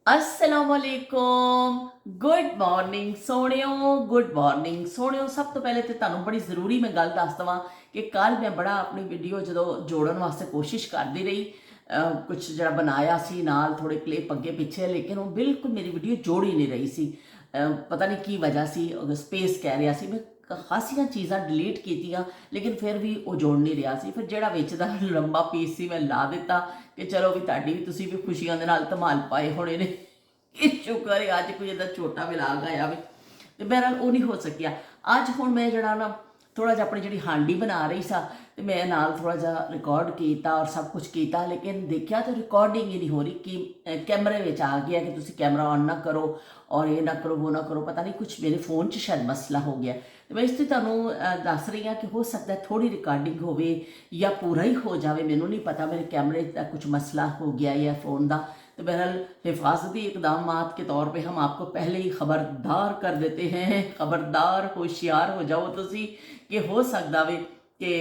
असलामुअलैकुम good morning सोहणियो good morning सोहणियो। सब तो पहले तो तुहानू बड़ी ज़रूरी मैं गल दस देवां कि कल मैं बड़ा अपनी वीडियो जो जोड़न वास्ते कोशिश करती रही, कुछ जरा बनाया सी नाल थोड़े क्लिप अगे पिछे, लेकिन वो बिल्कुल मेरी वीडियो जोड़ ही नहीं रही सी। पता नहीं की वजह सी, स्पेस कह रहा सी। मैं खासियां चीज़ां डिलीट कीतियां लेकिन फिर भी वो जोड़ नहीं रहा सी। फिर जोड़ा विच दा लंबा पीस सी मैं ला दिता कि चलो भी तुहाडी भी तुसीं भी खुशियां दे नाल धमाल पाए होने ने कि शुक्र है अज कोई इदा छोटा विलाग आया भी। तो बहरहाल वो नहीं हो सकिया। अज हुण मैं जरा ना थोड़ा जिहा अपनी जी हांडी बना रही सा, तो मैं नाल थोड़ा जिहा रिकॉर्ड किया और सब कुछ किया, लेकिन देखा तो रिकॉर्डिंग ही नहीं हो रही कि कैमरे में आ गया कि तुसी कैमरा ऑन ना करो और ये ना करो वो ना करो। पता नहीं कुछ मेरे फोन च शायद मसला हो गया। तो मैं इस तुहानू दस रही हाँ कि हो सकता है थोड़ी रिकॉर्डिंग होवे या पूरा ही हो जाए, मैनू नहीं पता मेरे कैमरे का कुछ मसला हो गया या फ़ोन का। तो बहरहाल हिफाजती इकदाम के तौर पे हम आपको पहले ही खबरदार कर देते हैं, खबरदार होशियार हो जाओ तुसी कि हो सकता वे कि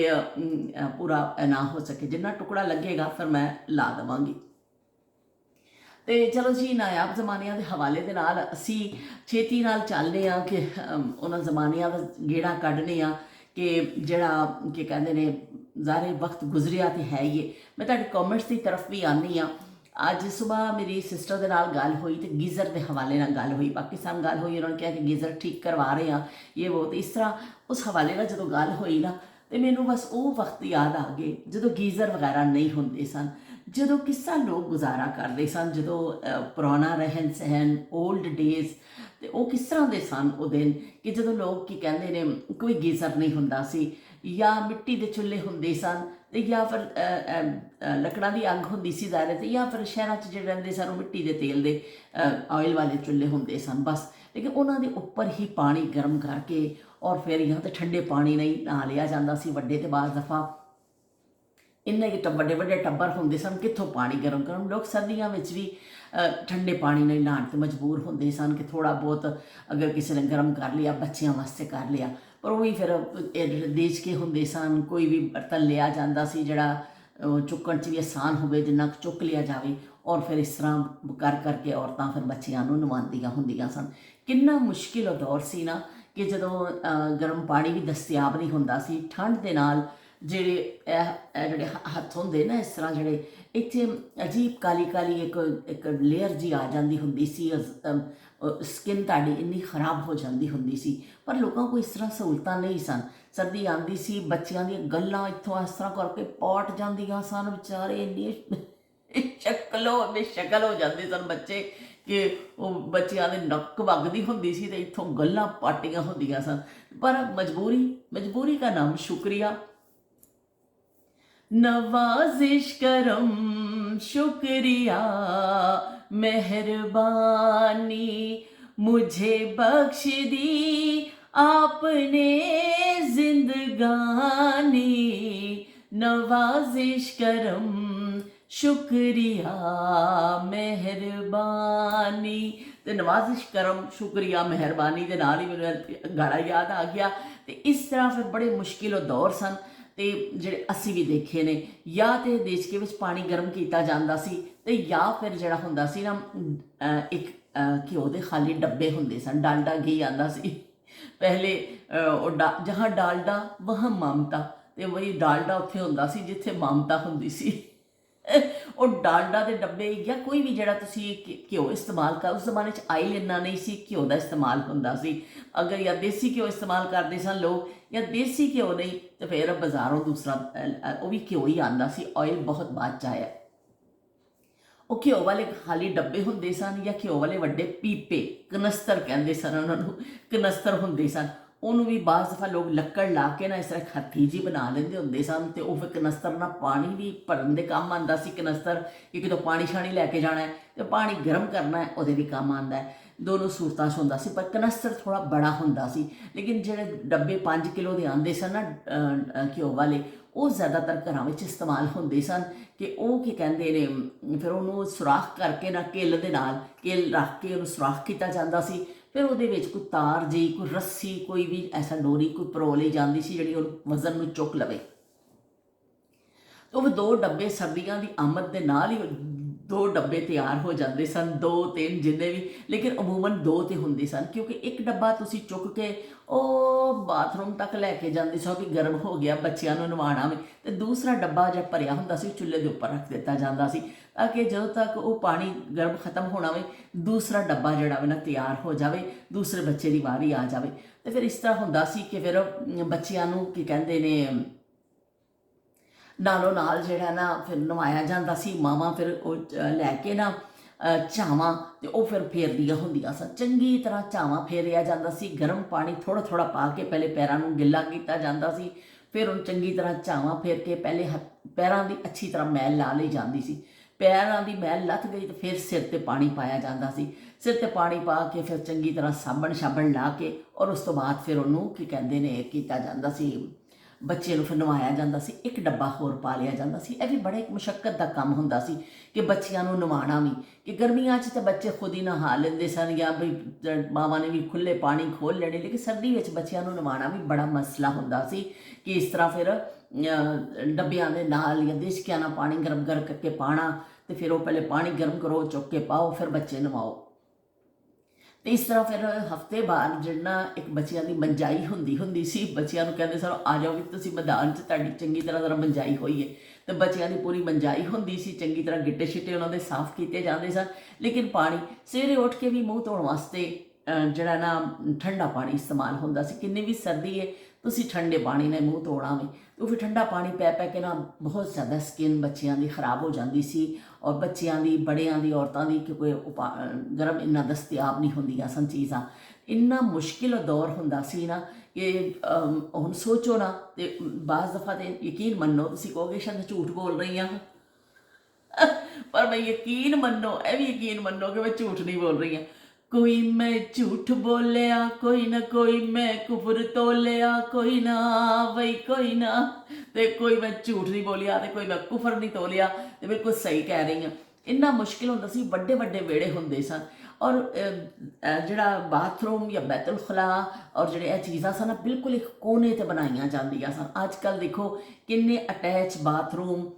पूरा ना हो सके। जिन्ना टुकड़ा लगेगा फिर मैं ला देवांगी। तो चलो जी, नायाब जमानिया के हवाले के नाल असी छेती नाल चलने कि उन्होंने जमानिया का गेड़ा कढ़ने कि जड़ा कि कहते हैं ज़ारे वक्त गुजरिया तो है ही है। मैं तुहाडे कॉमेंट्स की तरफ भी आनी हाँ। अज सुबह मेरी सिस्टर के नाल गल हुई तो गीज़र के हवाले नाल गल हुई, पाकिस्तान गल हुई, उन्होंने कहा कि गीज़र ठीक करवा रहे हैं ये वो। तो इस तरह उस हवाले नाल जो गल हुई ना, तो मैनू बस वो वक्त याद आ गए जो गीज़र वगैरह नहीं होंदे सन, जो किस तरह लोग गुजारा करते सन, जो पुराना रहन सहन ओल्ड डेज तो वो किस तरह के सन वो दिन कि जो लोग की कहते ने कोई गीज़र नहीं होंदा सी, या मिट्टी के चुल्हे होंदे सन, या फिर लकड़ा की अग होंदी सी ज़ाहिर ते, या फिर शहरों च जो रहिंदे सन मिट्टी के तेल के ऑयल वाले चुल्हे होंदे सन बस। लेकिन उन्होंने उपर ही पानी गर्म करके और फिर यहाँ तो ठंडे पानी नहीं नहा लिया जाता सी। वड्डे तो बाज़ दफ़ा इन्ने कि वड्डे वड्डे टब्बर होंदे सन, कित्थों पानी गर्म करन। लोग सर्दियों में भी ठंडे पानी नहीं नहाने तो मजबूर होंदे सन कि थोड़ा बहुत अगर किसी ने गर्म कर लिया बच्चों वास्ते कर लिया। पर वही फिर देश के होंदे सन, कोई भी बर्तन लिया जाता सी जड़ा चुकन च भी आसान हो जिन्ना चुक लिया जाए, और फिर इस तरह कर करके औरतां फिर बच्चियां नूं नवांदियां हुंदियां सन। कितना मुश्किल दौर सी ना कि जदों गर्म पानी भी दस्तियाब नहीं होंदा सी। ठंड दे नाल ਜਿਹੜੇ ਜਿਹੜੇ ਹੱਥ ਹੁੰਦੇ ਨਾ, ਇਸ ਤਰ੍ਹਾਂ ਜਿਹੜੇ ਇੱਥੇ ਅਜੀਬ ਕਾਲੀ ਕਾਲੀ ਇੱਕ ਲੇਅਰ ਜੀ ਆ ਜਾਂਦੀ ਹੁੰਦੀ ਸੀ, ਸਕਿਨ ਤੁਹਾਡੀ ਇੰਨੀ ਖਰਾਬ ਹੋ ਜਾਂਦੀ ਹੁੰਦੀ ਸੀ। ਪਰ ਲੋਕਾਂ ਕੋਲ ਇਸ ਤਰ੍ਹਾਂ ਸਹੂਲਤਾਂ ਨਹੀਂ ਸਨ। ਸਰਦੀ ਆਉਂਦੀ ਸੀ, ਬੱਚਿਆਂ ਦੀਆਂ ਗੱਲਾਂ ਇੱਥੋਂ ਇਸ ਤਰ੍ਹਾਂ ਕਰਕੇ ਪਾਟ ਜਾਂਦੀਆਂ ਸਨ, ਵਿਚਾਰੇ ਇੰਨੀ ਸ਼ਕਲ ਹੋ ਜਾਂਦੇ ਸਨ ਬੱਚੇ ਕਿ ਉਹ ਬੱਚਿਆਂ ਦੇ ਨੱਕ ਵਗਦੀ ਹੁੰਦੀ ਸੀ ਤੇ ਇੱਥੋਂ ਗੱਲਾਂ ਪਾਟੀਆਂ ਹੁੰਦੀਆਂ ਸਨ। ਪਰ मजबूरी का नाम शुक्रिया। नवाजिश करम शुक्रिया मेहरबानी मुझे बख्श दी आपने जिंदगानी। नवाजिश करम शुक्रिया मेहरबानी। तो नवाजिश करम शुक्रिया मेहरबानी के नाल ही मेरे गाना याद आ गया। तो इस तरह फिर बड़े मुश्किल दौर सन ते ਜਿਹੜੇ ਅਸੀਂ ਵੀ ਦੇਖੇ ਨੇ। या तो देशके ਵਿੱਚ पानी गर्म किया जाता सी, ते या फिर ਜਿਹੜਾ ਹੁੰਦਾ ਸੀ ਨਾ एक घिओ ਦੇ खाली डब्बे होंदे सन, डालडा घी आंदा सी पहले। जहाँ डालडा वहाँ ममता, ते वही डालडा उत्थे होंदा सी जिथे ममता होंदी सी। और डालडा के डब्बे या कोई भी जरा घ्यो इस्तेमाल कर, उस जमाने आयल इन्ना नहीं सी, घ्यो का इस्तेमाल होंदा सी। अगर या देसी घ्यो इस्तेमाल करते सन लोग, या देसी घ्यो नहीं तो फिर बाज़ारों दूसरा वो भी घ्यो ही आंदा सी, ऑयल बहुत बाद च आया। वो घ्यो वाले खाली डब्बे होंदे सन या घ्यो वाले वड्डे पीपे, कनस्तर कहते सन उन्होंने, कनस्तर होंदे सन। उन्होंने भी बाज़ दफ़ा लोग लक्कड़ ला के ना इस तरह हथी जी बना लेंदे होंदे सन, तो वह फिर कनस्तर ना पानी भी भरन दे काम आंदा सी। कनस्तर कि कितों पानी शानी लैके जाना है तो पानी गर्म करना है, वो भी काम आंदा है। दोनों सूरतां च होंदा सी, पर कनस्तर थोड़ा बड़ा होंदा सी। लेकिन जिहड़े डब्बे 5 किलो के आंदे सन ना घ्यो वाले, वो ज़्यादातर घरों में इस्तेमाल होंदे सन कि वो की कहते ने फिर उन्होंने सुराख करके ना किल दे नाल किल रख के उन्होंने सुराख किया जाता सी। फिर वो कोई तार जी, कोई रस्सी, कोई भी ऐसा डोरी कोई परो ली जाती सी जी वजन में चुक लवे। तो वह 2 डब्बे सर्दियों की आमद के नाल ही 2 ਡੱਬੇ ਤਿਆਰ ਹੋ ਜਾਂਦੇ ਸਨ, 2-3 ਜਿੰਨੇ ਵੀ, ਲੇਕਿਨ ਅਮੂਮਨ 2 ਤੇ ਹੁੰਦੇ ਸਨ, ਕਿਉਂਕਿ ਇੱਕ ਡੱਬਾ ਤੁਸੀਂ ਚੁੱਕ ਕੇ ਉਹ ਬਾਥਰੂਮ ਤੱਕ ਲੈ ਕੇ ਜਾਂਦੇ ਸੋ ਕਿ ਗਰਮ ਹੋ ਗਿਆ, ਬੱਚਿਆਂ ਨੂੰ ਨਵਾਉਣਾ ਵੀ, ਤੇ ਦੂਸਰਾ ਡੱਬਾ ਜਿਹੜਾ ਭਰਿਆ ਹੁੰਦਾ ਸੀ ਚੁੱਲ੍ਹੇ ਦੇ ਉੱਪਰ ਰੱਖ ਦਿੱਤਾ ਜਾਂਦਾ ਸੀ, ਤਾਂ ਕਿ ਜਦੋਂ ਤੱਕ ਉਹ ਪਾਣੀ ਗਰਮ ਖਤਮ ਹੋਣਾ ਵੇ ਦੂਸਰਾ ਡੱਬਾ ਜਿਹੜਾ ਵੇ ਨਾ ਤਿਆਰ ਹੋ ਜਾਵੇ, ਦੂਸਰੇ ਬੱਚੇ ਦੀ ਵਾਰੀ ਆ ਜਾਵੇ। ਤੇ ਫਿਰ ਇਸ ਤਰ੍ਹਾਂ ਹੁੰਦਾ ਸੀ ਕਿ ਫਿਰ ਬੱਚਿਆਂ ਨੂੰ ਕੀ ਕਹਿੰਦੇ ਨੇ ਨਾਲੋਂ ਨਾਲ ਜਿਹੜਾ ਨਾ ਫਿਰ ਨਵਾਇਆ ਜਾਂਦਾ ਸੀ। ਮਾਵਾਂ ਫਿਰ ਉਹ ਲੈ ਕੇ ਨਾ ਝਾਵਾਂ ਤੇ ਉਹ ਫਿਰ ਫੇਰਦੀਆਂ ਹੁੰਦੀਆਂ ਸਨ, ਚੰਗੀ ਤਰ੍ਹਾਂ ਝਾਵਾਂ ਫੇਰਿਆ ਜਾਂਦਾ ਸੀ। ਗਰਮ ਪਾਣੀ ਥੋੜ੍ਹਾ ਥੋੜ੍ਹਾ ਪਾ ਕੇ ਪਹਿਲੇ ਪੈਰਾਂ ਨੂੰ ਗਿੱਲਾ ਕੀਤਾ ਜਾਂਦਾ ਸੀ, ਫਿਰ ਉਹਨੂੰ ਚੰਗੀ ਤਰ੍ਹਾਂ ਝਾਵਾਂ ਫੇਰ ਕੇ ਪਹਿਲੇ ਪੈਰਾਂ ਦੀ ਅੱਛੀ ਤਰ੍ਹਾਂ ਮੈਲ ਲਾ ਲਈ ਜਾਂਦੀ ਸੀ। ਪੈਰਾਂ ਦੀ ਮੈਲ ਲੱਥ ਗਈ ਤਾਂ ਫਿਰ ਸਿਰ 'ਤੇ ਪਾਣੀ ਪਾਇਆ ਜਾਂਦਾ ਸੀ। ਸਿਰ 'ਤੇ ਪਾਣੀ ਪਾ ਕੇ ਫਿਰ ਚੰਗੀ ਤਰ੍ਹਾਂ ਸਾਬਣ ਲਾ ਕੇ ਔਰ ਉਸ ਤੋਂ ਬਾਅਦ ਫਿਰ ਉਹਨੂੰ ਕੀ ਕਹਿੰਦੇ ਨੇ ਕੀਤਾ ਜਾਂਦਾ ਸੀ, ਬੱਚੇ ਨੂੰ ਫਿਰ ਨਵਾਇਆ ਜਾਂਦਾ ਸੀ। ਇੱਕ ਡੱਬਾ ਹੋਰ ਪਾ ਲਿਆ ਜਾਂਦਾ ਸੀ। ਇਹ ਵੀ ਬੜਾ ਇੱਕ ਮੁਸ਼ੱਕਤ ਦਾ ਕੰਮ ਹੁੰਦਾ ਸੀ ਕਿ ਬੱਚਿਆਂ ਨੂੰ ਨਵਾਉਣਾ ਵੀ, ਕਿ ਗਰਮੀਆਂ 'ਚ ਤਾਂ ਬੱਚੇ ਖੁਦ ਹੀ ਨਹਾ ਲੈਂਦੇ ਸਨ ਜਾਂ ਬਈ ਮਾਵਾਂ ਨੇ ਵੀ ਖੁੱਲ੍ਹੇ ਪਾਣੀ ਖੋਲ੍ਹ ਲੈਣੇ, ਲੇਕਿਨ ਸਰਦੀ ਵਿੱਚ ਬੱਚਿਆਂ ਨੂੰ ਨਵਾਉਣਾ ਵੀ ਬੜਾ ਮਸਲਾ ਹੁੰਦਾ ਸੀ ਕਿ ਇਸ ਤਰ੍ਹਾਂ ਫਿਰ ਡੱਬਿਆਂ ਦੇ ਨਾਲ ਜਾਂ ਦੇਸ਼ਕਿਆਂ ਨਾਲ ਪਾਣੀ ਗਰਮ ਕਰਕੇ ਪਾਉਣਾ, ਤੇ ਫਿਰ ਉਹ ਪਹਿਲੇ ਪਾਣੀ ਗਰਮ ਕਰੋ, ਚੁੱਕ ਕੇ ਪਾਓ, ਫਿਰ ਬੱਚੇ ਨਵਾਓ। ਤੇ ਇਸ ਤਰ੍ਹਾਂ ਫਿਰ ਹਫ਼ਤੇ ਬਾਅਦ ਜਿਹੜਾ ਇੱਕ ਬੱਚਿਆਂ ਦੀ ਮੰਜਾਈ ਹੁੰਦੀ ਸੀ। ਬੱਚਿਆਂ ਨੂੰ ਕਹਿੰਦੇ ਸਨ ਆ ਜਾਓ ਵੀ ਤੁਸੀਂ ਮੈਦਾਨ 'ਚ, ਤੁਹਾਡੀ ਚੰਗੀ ਤਰ੍ਹਾਂ ਮੰਜਾਈ ਹੋਈ ਹੈ, ਤੇ ਬੱਚਿਆਂ ਦੀ ਪੂਰੀ ਮੰਜਾਈ ਹੁੰਦੀ ਸੀ, ਚੰਗੀ ਤਰ੍ਹਾਂ ਗਿੱਟੇ ਛਿੱਟੇ ਉਹਨਾਂ ਦੇ ਸਾਫ਼ ਕੀਤੇ ਜਾਂਦੇ ਸਨ। ਲੇਕਿਨ ਪਾਣੀ ਸਵੇਰੇ ਉੱਠ ਕੇ ਵੀ ਮੂੰਹ ਧੋਣ ਵਾਸਤੇ ਜਿਹੜਾ ਨਾ ਠੰਡਾ ਪਾਣੀ ਇਸਤੇਮਾਲ ਹੁੰਦਾ ਸੀ। ਕਿੰਨੀ ਵੀ ਸਰਦੀ ਹੈ ਤੁਸੀਂ ਠੰਡੇ ਪਾਣੀ ਨਾਲ ਮੂੰਹ ਧੋਣਾ ਵੇ, ਉਹ ਫਿਰ ਠੰਡਾ ਪਾਣੀ ਪੈ ਕੇ ਨਾ ਬਹੁਤ ਜ਼ਿਆਦਾ ਸਕਿਨ ਬੱਚਿਆਂ ਦੀ ਖਰਾਬ ਹੋ ਜਾਂਦੀ ਸੀ, ਔਰ ਬੱਚਿਆਂ ਦੀ, ਬੜਿਆਂ ਦੀ, ਔਰਤਾਂ ਦੀ ਕਿਉਂਕਿ ਗਰਮ ਇੰਨਾ ਦਸਤਿਆਬ ਨਹੀਂ ਹੁੰਦੀਆਂ ਸਨ ਚੀਜ਼ਾਂ। ਇੰਨਾ ਮੁਸ਼ਕਿਲ ਦੌਰ ਹੁੰਦਾ ਸੀ ਨਾ ਕਿ ਹੁਣ ਸੋਚੋ ਨਾ, ਤੇ ਬਾਜ਼ ਦਫਾ ਤੇ ਯਕੀਨ ਮੰਨੋ, ਤੁਸੀਂ ਕਹੋਗੇ ਸ਼ਾਇਦ ਝੂਠ ਬੋਲ ਰਹੀ ਹਾਂ ਪਰ ਮੈਂ ਯਕੀਨ ਮੰਨੋ, ਇਹ ਵੀ ਯਕੀਨ ਮੰਨੋ ਕਿ ਮੈਂ ਝੂਠ ਨਹੀਂ ਬੋਲ ਰਹੀ ਹਾਂ। ਕੋਈ ਮੈਂ ਝੂਠ ਬੋਲਿਆ, ਕੋਈ ਨਾ ਕੋਈ ਮੈਂ ਕੁਫਰ ਤੋਲਿਆ, ਕੋਈ ਨਾ ਬਈ ਕੋਈ ਨਾ, ਤੇ ਕੋਈ ਮੈਂ ਝੂਠ ਨਹੀਂ ਬੋਲਿਆ ਤੇ ਕੋਈ ਮੈਂ ਕੁਫਰ ਨਹੀਂ ਤੋਲਿਆ, ਤੇ ਬਿਲਕੁਲ ਸਹੀ ਕਹਿ ਰਹੀ ਹਾਂ। ਇੰਨਾ ਮੁਸ਼ਕਿਲ ਹੁੰਦਾ ਸੀ, ਵੱਡੇ ਵੱਡੇ ਵਿਹੜੇ ਹੁੰਦੇ ਸਨ, ਔਰ ਜਿਹੜਾ ਬਾਥਰੂਮ ਜਾਂ ਬੈਤੁਲ ਖਲਾ ਔਰ ਜਿਹੜੇ ਇਹ ਚੀਜ਼ਾਂ ਸਨ ਬਿਲਕੁਲ ਇੱਕ ਕੋਨੇ 'ਤੇ ਬਣਾਈਆਂ ਜਾਂਦੀਆਂ ਸਨ। ਅੱਜ ਕੱਲ੍ਹ ਦੇਖੋ ਕਿੰਨੇ ਅਟੈਚ ਬਾਥਰੂਮ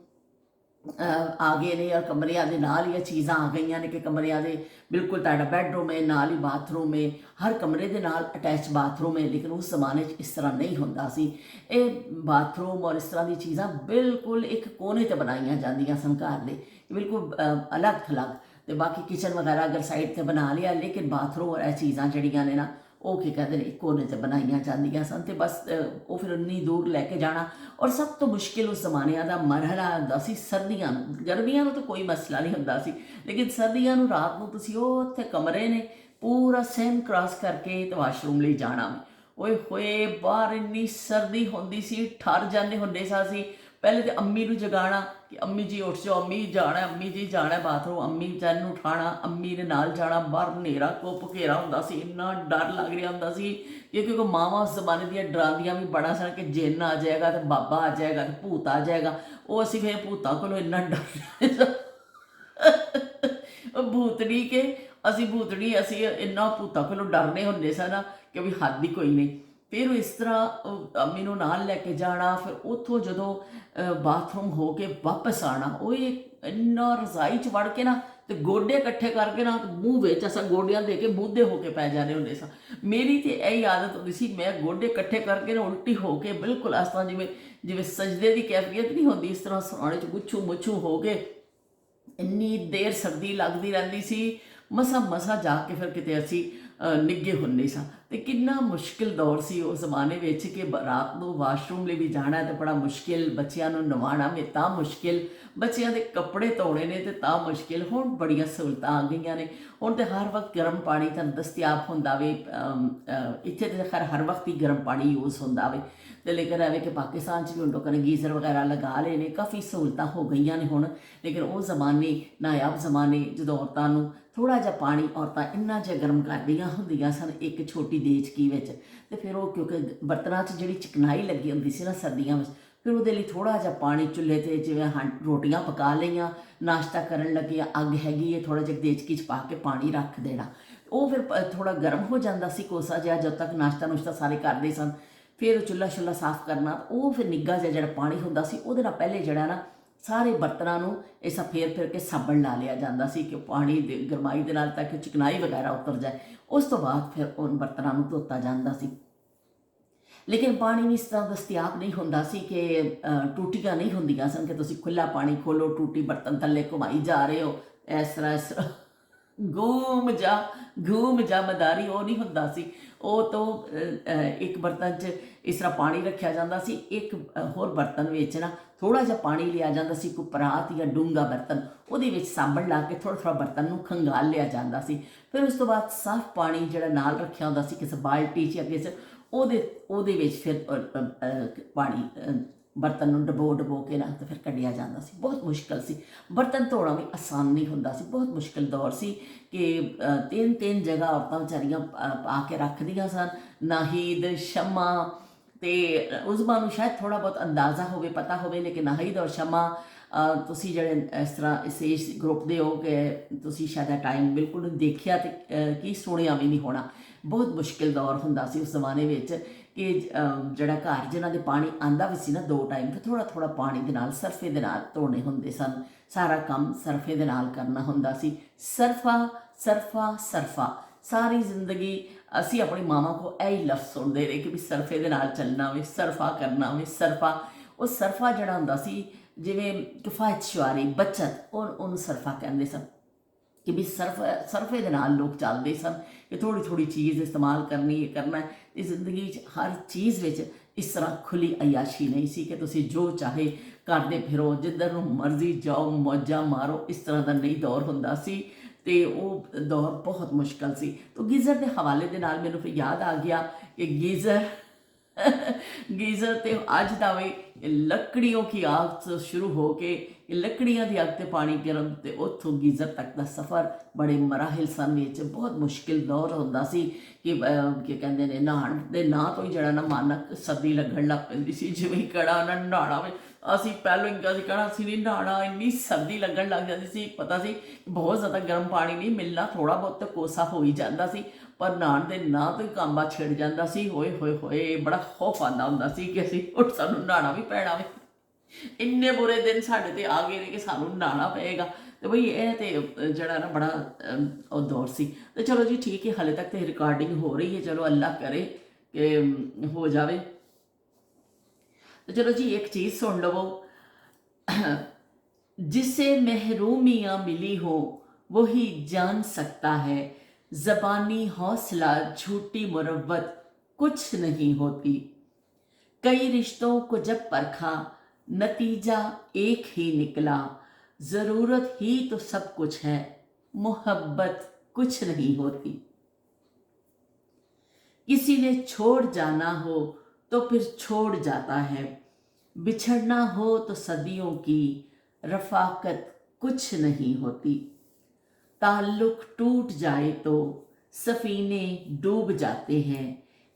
ਆ ਗਏ ਨੇ, ਔਰ ਕਮਰਿਆਂ ਦੇ ਨਾਲ ਹੀ ਇਹ ਚੀਜ਼ਾਂ ਆ ਗਈਆਂ ਨੇ ਕਿ ਕਮਰਿਆਂ ਦੇ ਬਿਲਕੁਲ ਤੁਹਾਡਾ ਬੈਡਰੂਮ ਹੈ, ਨਾਲ ਹੀ ਬਾਥਰੂਮ ਹੈ, ਹਰ ਕਮਰੇ ਦੇ ਨਾਲ ਅਟੈਚ ਬਾਥਰੂਮ ਹੈ। ਲੇਕਿਨ ਉਸ ਜ਼ਮਾਨੇ 'ਚ ਇਸ ਤਰ੍ਹਾਂ ਨਹੀਂ ਹੁੰਦਾ ਸੀ। ਇਹ ਬਾਥਰੂਮ ਔਰ ਇਸ ਤਰ੍ਹਾਂ ਦੀ ਚੀਜ਼ਾਂ ਬਿਲਕੁਲ ਇੱਕ ਕੋਨੇ 'ਤੇ ਬਣਾਈਆਂ ਜਾਂਦੀਆਂ ਸਨ ਘਰ ਦੇ, ਬਿਲਕੁਲ ਅਲੱਗ ਥਲੱਗ। ਤੇ ਬਾਕੀ ਕਿਚਨ ਵਗੈਰਾ ਅਗਰ ਸਾਈਡ 'ਤੇ ਬਣਾ ਲਿਆ, ਲੇਕਿਨ ਬਾਥਰੂਮ ਔਰ ਇਹ ਚੀਜ਼ਾਂ ਜਿਹੜੀਆਂ ਨੇ ਨਾ ਉਹ ਕੀ ਕਹਿੰਦੇ ਨੇ ਇੱਕ ਕੋਨੇ 'ਤੇ ਬਣਾਈਆਂ ਜਾਂਦੀਆਂ ਸਨ। ਤੇ ਬਸ ਉਹ ਫਿਰ ਉੰਨੀ ਦੂਰ ਲੈ ਕੇ ਜਾਣਾ। ਔਰ ਸਭ ਤੋਂ ਮੁਸ਼ਕਿਲ ਉਸ ਜ਼ਮਾਨਿਆਂ ਦਾ ਮਰਹਲਾ ਹੁੰਦਾ ਸੀ ਸਰਦੀਆਂ ਨੂੰ। ਗਰਮੀਆਂ ਨੂੰ ਤਾਂ ਕੋਈ ਮਸਲਾ ਨਹੀਂ ਹੁੰਦਾ ਸੀ, ਲੇਕਿਨ ਸਰਦੀਆਂ ਨੂੰ ਰਾਤ ਨੂੰ ਤੁਸੀਂ ਉਹ ਉੱਥੇ ਕਮਰੇ ਨੇ ਪੂਰਾ ਸਹਿਮ ਕ੍ਰਾਸ ਕਰਕੇ ਤੇ ਵਾਸ਼ਰੂਮ ਲਈ ਜਾਣਾ। ਓਏ ਹੋਏ ਬਾਹਰ ਇੰਨੀ ਸਰਦੀ ਹੁੰਦੀ ਸੀ, ਠਰ ਜਾਂਦੇ ਹੁੰਦੇ ਸਾਂ ਅਸੀਂ। ਪਹਿਲੇ ਤਾਂ ਅੰਮੀ ਨੂੰ ਜਗਾਉਣਾ ਕਿ ਅੰਮੀ ਜੀ ਉੱਠ ਜਾਓ, ਅੰਮੀ ਜਾਣਾ, ਅੰਮੀ ਜੀ ਜਾਣਾ ਬਾਥਰੂਮ, ਅੰਮੀ ਵਿਚਾਰੀ ਨੂੰ ਉਠਾਉਣਾ, ਅੰਮੀ ਦੇ ਨਾਲ ਜਾਣਾ। ਬਾਹਰ ਹਨੇਰਾ ਕੁੱਪ ਘੇਰਾ ਹੁੰਦਾ ਸੀ, ਇੰਨਾ ਡਰ ਲੱਗ ਰਿਹਾ ਹੁੰਦਾ ਸੀ ਕਿਉਂਕਿ ਮਾਵਾਂ ਉਸ ਜ਼ਮਾਨੇ ਦੀਆਂ ਡਰਾਉਂਦੀਆਂ ਵੀ ਬੜਾ ਸਨ ਕਿ ਜਿੰਨ ਆ ਜਾਏਗਾ ਤੇ ਬਾਬਾ ਆ ਜਾਏਗਾ ਤੇ ਭੂਤ ਆ ਜਾਏਗਾ। ਉਹ ਅਸੀਂ ਫਿਰ ਭੂਤਾਂ ਕੋਲੋਂ ਇੰਨਾ ਡਰ ਭੂਤਣੀ ਅਸੀਂ ਇੰਨਾ ਭੂਤਾਂ ਕੋਲੋਂ ਡਰਨੇ ਹੁੰਦੇ ਸਨ ਕਿ ਵੀ ਹੱਦ ਹੀ ਕੋਈ ਨਹੀਂ। ਫਿਰ ਇਸ ਤਰ੍ਹਾਂ ਅੰਮੀ ਨੂੰ ਨਾਲ ਲੈ ਕੇ ਜਾਣਾ। ਫਿਰ ਉੱਥੋਂ ਜਦੋਂ ਬਾਥਰੂਮ ਹੋ ਕੇ ਵਾਪਸ ਆਉਣਾ, ਉਹ ਇੰਨਾ ਰਜ਼ਾਈ 'ਚ ਵੜ ਕੇ ਨਾ ਤੇ ਗੋਡੇ ਇਕੱਠੇ ਕਰਕੇ ਨਾ ਮੂੰਹ ਵਿੱਚ ਅਸਾਂ ਗੋਡਿਆਂ ਦੇ ਕੇ ਮੂਧੇ ਹੋ ਕੇ ਪੈ ਜਾਂਦੇ ਹੁੰਦੇ ਸਾਂ। ਮੇਰੀ ਤਾਂ ਇਹੀ ਆਦਤ ਹੁੰਦੀ ਸੀ, ਮੈਂ ਗੋਡੇ ਇਕੱਠੇ ਕਰਕੇ ਨਾ ਉਲਟੀ ਹੋ ਕੇ ਬਿਲਕੁਲ ਇਸ ਤਰ੍ਹਾਂ ਜਿਵੇਂ ਸਜਦੇ ਦੀ ਕੈਫੀਅਤ ਨਹੀਂ ਹੁੰਦੀ, ਇਸ ਤਰ੍ਹਾਂ ਸਰਾਣੇ 'ਚ ਗੁੱਛੂ ਮੁੱਛੂ ਹੋ ਕੇ ਇੰਨੀ ਦੇਰ ਸਰਦੀ ਲੱਗਦੀ ਰਹਿੰਦੀ ਸੀ। ਮਸਾਂ ਜਾ ਕੇ ਫਿਰ ਕਿਤੇ ਅਸੀਂ ਨਿੱਘੇ ਹੁੰਦੇ ਸਾਂ। ਅਤੇ ਕਿੰਨਾ ਮੁਸ਼ਕਿਲ ਦੌਰ ਸੀ ਉਸ ਜ਼ਮਾਨੇ ਵਿੱਚ ਕਿ ਰਾਤ ਨੂੰ ਵਾਸ਼ਰੂਮ ਲਈ ਵੀ ਜਾਣਾ ਤਾਂ ਬੜਾ ਮੁਸ਼ਕਿਲ, ਬੱਚਿਆਂ ਨੂੰ ਨਵਾਉਣਾ ਵੀ ਤਾਂ ਮੁਸ਼ਕਿਲ, ਬੱਚਿਆਂ ਦੇ ਕੱਪੜੇ ਧੋਣੇ ਨੇ ਤੇ ਤਾਂ ਮੁਸ਼ਕਿਲ। ਹੁਣ ਬੜੀਆਂ ਸਹੂਲਤਾਂ ਆ ਗਈਆਂ ਨੇ, ਹੁਣ ਤਾਂ ਹਰ ਵਕਤ ਗਰਮ ਪਾਣੀ ਤੁਹਾਨੂੰ ਦਸਤਿਆਬ ਹੁੰਦਾ ਵੇ। ਇੱਥੇ ਤਾਂ ਖੈਰ ਹਰ ਵਕਤ ਹੀ ਗਰਮ ਪਾਣੀ ਯੂਜ਼ ਹੁੰਦਾ ਵੇ, ਤੇ ਲੇਕਿਨ ਐਵੇਂ ਕਿ ਪਾਕਿਸਤਾਨ 'ਚ ਵੀ ਹੁਣ ਲੋਕਾਂ ਨੇ ਗੀਜ਼ਰ ਵਗੈਰਾ ਲਗਾ ਲਏ ਨੇ, ਕਾਫੀ ਸਹੂਲਤਾਂ ਹੋ ਗਈਆਂ ਨੇ ਹੁਣ। ਲੇਕਿਨ ਉਹ ਜ਼ਮਾਨੇ ਨਾਯਾਬ ਜ਼ਮਾਨੇ ਜਦੋਂ ਔਰਤਾਂ ਨੂੰ ਥੋੜ੍ਹਾ ਜਿਹਾ ਪਾਣੀ ਔਰਤਾਂ ਇੰਨਾ ਜਿਹਾ ਗਰਮ ਕਰਦੀਆਂ ਹੁੰਦੀਆਂ ਸਨ ਇੱਕ ਛੋਟੀ ਦੇਚਕੀ ਵਿੱਚ, ਅਤੇ ਫਿਰ ਉਹ ਕਿਉਂਕਿ ਬਰਤਨਾਂ 'ਚ ਜਿਹੜੀ ਚਿਕਨਾਈ ਲੱਗੀ ਹੁੰਦੀ ਸੀ ਨਾ ਸਰਦੀਆਂ ਵਿੱਚ, ਫਿਰ ਉਹਦੇ ਲਈ ਥੋੜ੍ਹਾ ਜਿਹਾ ਪਾਣੀ ਚੁੱਲ੍ਹੇ 'ਤੇ ਜਿਵੇਂ ਰੋਟੀਆਂ ਪਕਾ ਲਈਆਂ, ਨਾਸ਼ਤਾ ਕਰਨ ਲੱਗੇ ਅੱਗ ਹੈਗੀ ਹੈ, ਥੋੜ੍ਹਾ ਜਿਹਾ ਦੇਚਕੀ 'ਚ ਪਾ ਕੇ ਪਾਣੀ ਰੱਖ ਦੇਣਾ। ਉਹ ਫਿਰ ਥੋੜ੍ਹਾ ਗਰਮ ਹੋ ਜਾਂਦਾ ਸੀ ਕੋਸਾ ਜਿਹਾ, ਜਦੋਂ ਤੱਕ ਨਾਸ਼ਤਾ ਨੁਸ਼ਤਾ ਸਾਰੇ ਕਰਦੇ ਸਨ। ਫਿਰ ਚੁੱਲ੍ਹਾ ਸਾਫ਼ ਕਰਨਾ, ਉਹ ਫਿਰ ਨਿੱਘਾ ਜਿਹਾ ਜਿਹੜਾ ਪਾਣੀ ਹੁੰਦਾ ਸੀ ਉਹਦੇ ਨਾਲ ਪਹਿਲੇ ਜਿਹੜਾ ਨਾ ਸਾਰੇ ਬਰਤਨਾਂ ਨੂੰ ਇਸਾ ਫੇਰ ਫੇਰ ਕੇ ਸਾਬਣ ਲਾ ਲਿਆ ਜਾਂਦਾ ਸੀ ਕਿ ਪਾਣੀ ਦੇ ਗਰਮਾਈ ਦੇ ਨਾਲ ਤਾਂ ਕਿ ਚਿਕਨਾਈ ਵਗੈਰਾ ਉਤਰ ਜਾਏ। ਉਸ ਤੋਂ ਬਾਅਦ ਫਿਰ ਉਨ ਬਰਤਨਾਂ ਨੂੰ ਧੋਤਾ ਜਾਂਦਾ ਸੀ। ਲੇਕਿਨ ਪਾਣੀ ਵੀ ਇਸ ਤਰ੍ਹਾਂ ਦਸਤਿਆਬ ਨਹੀਂ ਹੁੰਦਾ ਸੀ ਕਿ ਟੂਟੀਆਂ ਨਹੀਂ ਹੁੰਦੀਆਂ ਸਨ ਕਿ ਤੁਸੀਂ ਖੁੱਲ੍ਹਾ ਪਾਣੀ ਖੋਲ੍ਹੋ, ਟੂਟੀ ਬਰਤਨ ਥੱਲੇ ਘੁਮਾਈ ਜਾ ਰਹੇ ਹੋ, ਇਸ ਤਰ੍ਹਾਂ ਘੂਮ ਜਾ ਮਦਾਰੀ ਉਹ ਨਹੀਂ ਹੁੰਦਾ ਸੀ। ਉਹ ਤੋਂ ਇੱਕ ਬਰਤਨ 'ਚ ਇਸ ਤਰ੍ਹਾਂ ਪਾਣੀ ਰੱਖਿਆ ਜਾਂਦਾ ਸੀ, ਇੱਕ ਹੋਰ ਬਰਤਨ ਵਿੱਚ ਨਾ ਥੋੜ੍ਹਾ ਜਿਹਾ ਪਾਣੀ ਲਿਆ ਜਾਂਦਾ ਸੀ, ਕੋਈ ਪਰਾਤ ਜਾਂ ਡੂੰਘਾ ਬਰਤਨ, ਉਹਦੇ ਵਿੱਚ ਸਾਬਣ ਲਾ ਕੇ ਥੋੜ੍ਹਾ ਥੋੜ੍ਹਾ ਬਰਤਨ ਨੂੰ ਖੰਗਾਲ ਲਿਆ ਜਾਂਦਾ ਸੀ। ਫਿਰ ਉਸ ਤੋਂ ਬਾਅਦ ਸਾਫ਼ ਪਾਣੀ ਜਿਹੜਾ ਨਾਲ ਰੱਖਿਆ ਹੁੰਦਾ ਸੀ ਕਿਸੇ ਬਾਲਟੀ 'ਚ ਜਾਂ ਕਿਸੇ ਉਹਦੇ ਵਿੱਚ ਫਿਰ ਪਾਣੀ ਬਰਤਨ ਨੂੰ ਡਬੋ ਕੇ ਨਾ ਤੇ ਫਿਰ ਕੱਢਿਆ ਜਾਂਦਾ ਸੀ। ਬਹੁਤ ਮੁਸ਼ਕਿਲ ਸੀ, ਬਰਤਨ ਧੋਣਾ ਵੀ ਆਸਾਨ ਨਹੀਂ ਹੁੰਦਾ ਸੀ। ਬਹੁਤ ਮੁਸ਼ਕਿਲ ਦੌਰ ਸੀ ਕਿ ਤਿੰਨ ਜਗ੍ਹਾ ਔਰਤਾਂ ਵਿਚਾਰੀਆਂ ਪਾ ਕੇ ਰੱਖਦੀਆਂ ਸਨ, ਨਾਹੀਦ, ਸ਼ਮਾ ਅਤੇ ਉਜ਼ਮਾ ਨੂੰ ਸ਼ਾਇਦ ਥੋੜ੍ਹਾ ਬਹੁਤ ਅੰਦਾਜ਼ਾ ਹੋਵੇ, ਪਤਾ ਹੋਵੇ, ਲੇਕਿਨ ਨਾਹੀਦ ਔਰ ਸ਼ਮਾ ਤੁਸੀਂ ਜਿਹੜੇ ਇਸ ਤਰ੍ਹਾਂ ਇਸ ਏਜ ਗਰੁੱਪ ਦੇ ਹੋ ਕਿ ਤੁਸੀਂ ਸ਼ਾਇਦ ਇਹ ਟਾਈਮ ਬਿਲਕੁਲ ਦੇਖਿਆ ਅਤੇ ਕੀ ਸੁਣਿਆ ਵੀ ਨਹੀਂ ਹੋਣਾ। ਬਹੁਤ ਮੁਸ਼ਕਿਲ ਦੌਰ ਹੁੰਦਾ ਸੀ ਉਸ ਜ਼ਮਾਨੇ ਵਿੱਚ ਕਿ ਜਿਹੜਾ ਘਰ ਜਿਨ੍ਹਾਂ ਦੇ ਪਾਣੀ ਆਉਂਦਾ ਵੀ ਸੀ ਨਾ 2 ਟਾਈਮ, ਫਿਰ ਥੋੜ੍ਹਾ ਥੋੜ੍ਹਾ ਪਾਣੀ ਦੇ ਨਾਲ ਸਰਫੇ ਦੇ ਨਾਲ ਧੋਣੇ ਹੁੰਦੇ ਸਨ। ਸਾਰਾ ਕੰਮ ਸਰਫੇ ਦੇ ਨਾਲ ਕਰਨਾ ਹੁੰਦਾ ਸੀ। ਸਰਫਾ ਸਰਫਾ ਸਰਫਾ, ਸਾਰੀ ਜ਼ਿੰਦਗੀ ਅਸੀਂ ਆਪਣੀ ਮਾਵਾਂ ਕੋਲ ਇਹੀ ਲਫ਼ਜ਼ ਸੁਣਦੇ ਰਹੇ ਕਿ ਵੀ ਸਰਫੇ ਦੇ ਨਾਲ ਚੱਲਣਾ ਵੇ, ਸਰਫਾ ਕਰਨਾ ਵੇ, ਸਰਫਾ। ਉਹ ਸਰਫਾ ਜਿਹੜਾ ਹੁੰਦਾ ਸੀ ਜਿਵੇਂ ਕਿਫਾਇਤ ਸ਼ੁਆਰੀ, ਬੱਚਤ, ਉਹਨੂੰ ਸਰਫਾ ਕਹਿੰਦੇ ਸਨ ਕਿ ਵੀ ਸਰਫੇ ਦੇ ਨਾਲ ਲੋਕ ਚੱਲਦੇ ਸਨ ਕਿ ਥੋੜ੍ਹੀ ਥੋੜ੍ਹੀ ਚੀਜ਼ ਇਸਤੇਮਾਲ ਕਰਨੀ ਹੈ, ਕਰਨਾ ਹੈ। ਅਤੇ ਜ਼ਿੰਦਗੀ 'ਚ ਹਰ ਚੀਜ਼ ਵਿੱਚ ਇਸ ਤਰ੍ਹਾਂ ਖੁੱਲੀ ਅਯਾਸ਼ੀ ਨਹੀਂ ਸੀ ਕਿ ਤੁਸੀਂ ਜੋ ਚਾਹੇ ਕਰਦੇ ਫਿਰੋ, ਜਿੱਧਰ ਨੂੰ ਮਰਜ਼ੀ ਜਾਓ, ਮੌਜਾਂ ਮਾਰੋ। ਇਸ ਤਰ੍ਹਾਂ ਦਾ ਨਹੀਂ ਦੌਰ ਹੁੰਦਾ ਸੀ ਅਤੇ ਉਹ ਦੌਰ ਬਹੁਤ ਮੁਸ਼ਕਿਲ ਸੀ। ਤਾਂ ਗੀਜ਼ਰ ਦੇ ਹਵਾਲੇ ਦੇ ਨਾਲ ਮੈਨੂੰ ਫਿਰ ਯਾਦ ਆ ਗਿਆ ਕਿ ਗੀਜ਼ਰ ਤੇ ਅੱਜ ਦਾ ਵੀ ਲੱਕੜੀਆਂ ਕੀ ਆਗ ਤੋਂ ਸ਼ੁਰੂ ਹੋ ਕੇ ਲੱਕੜੀਆਂ ਦੀ ਅੱਗ 'ਤੇ ਪਾਣੀ ਗਰਮ ਅਤੇ ਉੱਥੋਂ ਗੀਜ਼ਰ ਤੱਕ ਦਾ ਸਫ਼ਰ ਬੜੇ ਮਰਾਹਿਲ ਸਨ ਵਿੱਚ। ਬਹੁਤ ਮੁਸ਼ਕਿਲ ਦੌਰ ਹੁੰਦਾ ਸੀ ਕਿ ਕੀ ਕਹਿੰਦੇ ਨੇ ਨਹਾਉਣ ਦੇ ਨਾਂ ਤੋਂ ਹੀ ਜਿਹੜਾ ਨਾ ਮਨ ਸਰਦੀ ਲੱਗਣ ਲੱਗ ਪੈਂਦੀ ਸੀ, ਜਿਵੇਂ ਕੜਾ ਉਹਨਾਂ ਨੂੰ ਨਹਾਉਣਾ ਵੇ। ਅਸੀਂ ਪਹਿਲੋਂ ਇੰਗਾ ਸੀ ਕਹਿਣਾ ਅਸੀਂ ਨਹੀਂ ਨਹਾਉਣਾ, ਇੰਨੀ ਸਰਦੀ ਲੱਗਣ ਲੱਗ ਜਾਂਦੀ ਸੀ। ਪਤਾ ਸੀ ਬਹੁਤ ਜ਼ਿਆਦਾ ਗਰਮ ਪਾਣੀ ਨਹੀਂ ਮਿਲਣਾ, ਥੋੜ੍ਹਾ ਬਹੁਤ ਤਾਂ ਕੋਸਾ ਹੋ ਹੀ ਜਾਂਦਾ ਸੀ, ਪਰ ਨਹਾਉਣ ਦੇ ਨਾਂ ਤੋਂ ਹੀ ਕਾਂਬਾ ਛਿੜ ਜਾਂਦਾ ਸੀ। ਹੋਏ ਹੋਏ ਹੋਏ, ਬੜਾ ਖੌਫ ਆਉਂਦਾ ਹੁੰਦਾ ਸੀ ਕਿ ਅਸੀਂ ਸਾਨੂੰ ਨਹਾਉਣਾ ਵੀ ਪੈਣਾ ਵੇ। ਇੰਨੇ ਬੁਰੇ ਦਿਨ ਸਾਡੇ 'ਤੇ ਆ ਗਏ ਨੇ ਕਿ ਸਾਨੂੰ ਨਹਾਉਣਾ ਪਏਗਾ। ਅਤੇ ਬਈ ਇਹ ਤਾਂ ਜਿਹੜਾ ਨਾ ਬੜਾ ਉਹ ਦੌਰ ਸੀ। ਅਤੇ ਚਲੋ ਜੀ ਠੀਕ ਹੈ, ਹਾਲੇ ਤੱਕ ਤਾਂ ਰਿਕਾਰਡਿੰਗ ਹੋ ਰਹੀ ਹੈ, ਚਲੋ ਅੱਲਾ ਕਰੇ ਕਿ ਹੋ ਜਾਵੇ। तो चलो जी एक चीज़ सुन लवो, जिसे महरूमियाँ मिली हो वही जान सकता है, ज़बानी हौसला झूठी मुरव्वत कुछ नहीं होती। कई रिश्तों को जब परखा नतीजा एक ही निकला, ज़रूरत ही तो सब कुछ है, मोहब्बत कुछ नहीं होती। किसी ने छोड़ जाना हो तो फिर छोड़ जाता है, बिछड़ना हो तो सदियों की रफाकत कुछ नहीं होती। ताल्लुक टूट जाए तो सफीने डूब जाते हैं,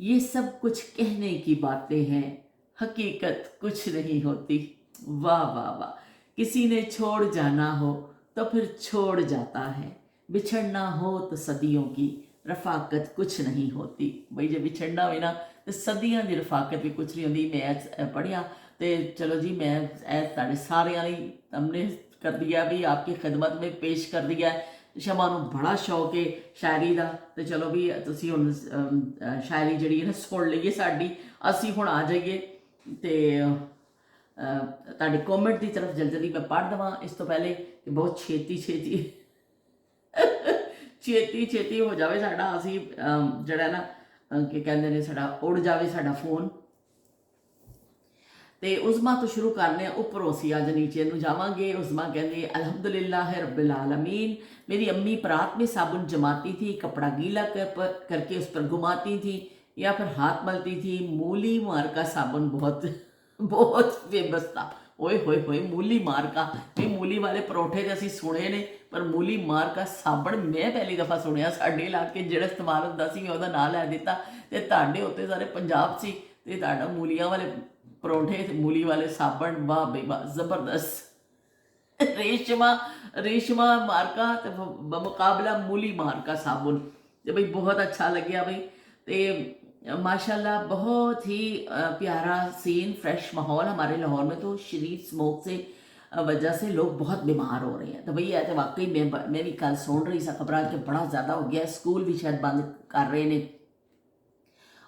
ये सब कुछ कहने की बातें हैं, हकीकत कुछ नहीं होती। वाह वाह वाह। किसी ने छोड़ जाना हो तो फिर छोड़ जाता है, बिछड़ना हो तो सदियों की रफाकत कुछ नहीं होती। बई जे बिछड़ना हो ना तो सदियां की रफाकत भी कुछ नहीं होती। मैं पढ़िया तो चलो जी मैं तुहाडे सारिਆਂ ਲਈ हमने कर दिया भी आपकी खिदमत में पेश कर दिया। शमा ਨੂੰ बड़ा शौक है शायरी का, तो चलो भी तुसी हुण शायरी जिहड़ी है ना सुन लईए साडी, असी हुण आ जाइए तो तुहाडे कॉमेंट की तरफ जल्दी मैं पढ़ देवां। इस तो पहले कि बहुत छेती हो जाए साडा, असी जिहड़ा ना कि कहंदे ने साडा उड़ जाए साडा फोन। तो उज़मा तो शुरू करने उपरों से अज नीचे नूं जावांगे। उज़मा कहंदी अल्हम्दुलिल्लाह रब्बिल आलमीन। मेरी अम्मी परात में साबुन जमाती थी, कपड़ा गीला करके उस पर घुमाती थी या फिर हाथ मलती थी। मूली मार का साबुन बहुत फेमस था। ओए होए होए, मूली मार का, ये मूली वाले परौठे तो असीं सुने ने, पर मूली मार का साबण मैं पहली दफ़ा सुनिया। साडे इलाके जिहड़ा इस्तेमाल हुंदा सी मैं उहदा नाम लै दित्ता, ते तुहाडे उत्ते सारे पंजाब सी ते तुहाडा मूलियां वाले परौठे ते मूली वाले साबण, वाह बई वाह, जबरदस्त। रेशमा मार्का ते मुकाबला मूली मार्का साबुन, तो बई बहुत अच्छा लग्या बई। तो माशाल्लाह बहुत ही प्यारा सीन, फ्रेश माहौल हमारे लाहौर में तो शरीफ स्मोक से वजह से लोग बहुत बीमार हो रहे हैं। तो भई तो वाकई मैं भी कल सुन रही सा खबरां कि बड़ा ज़्यादा हो गया, स्कूल भी शायद बंद कर रहे हैं।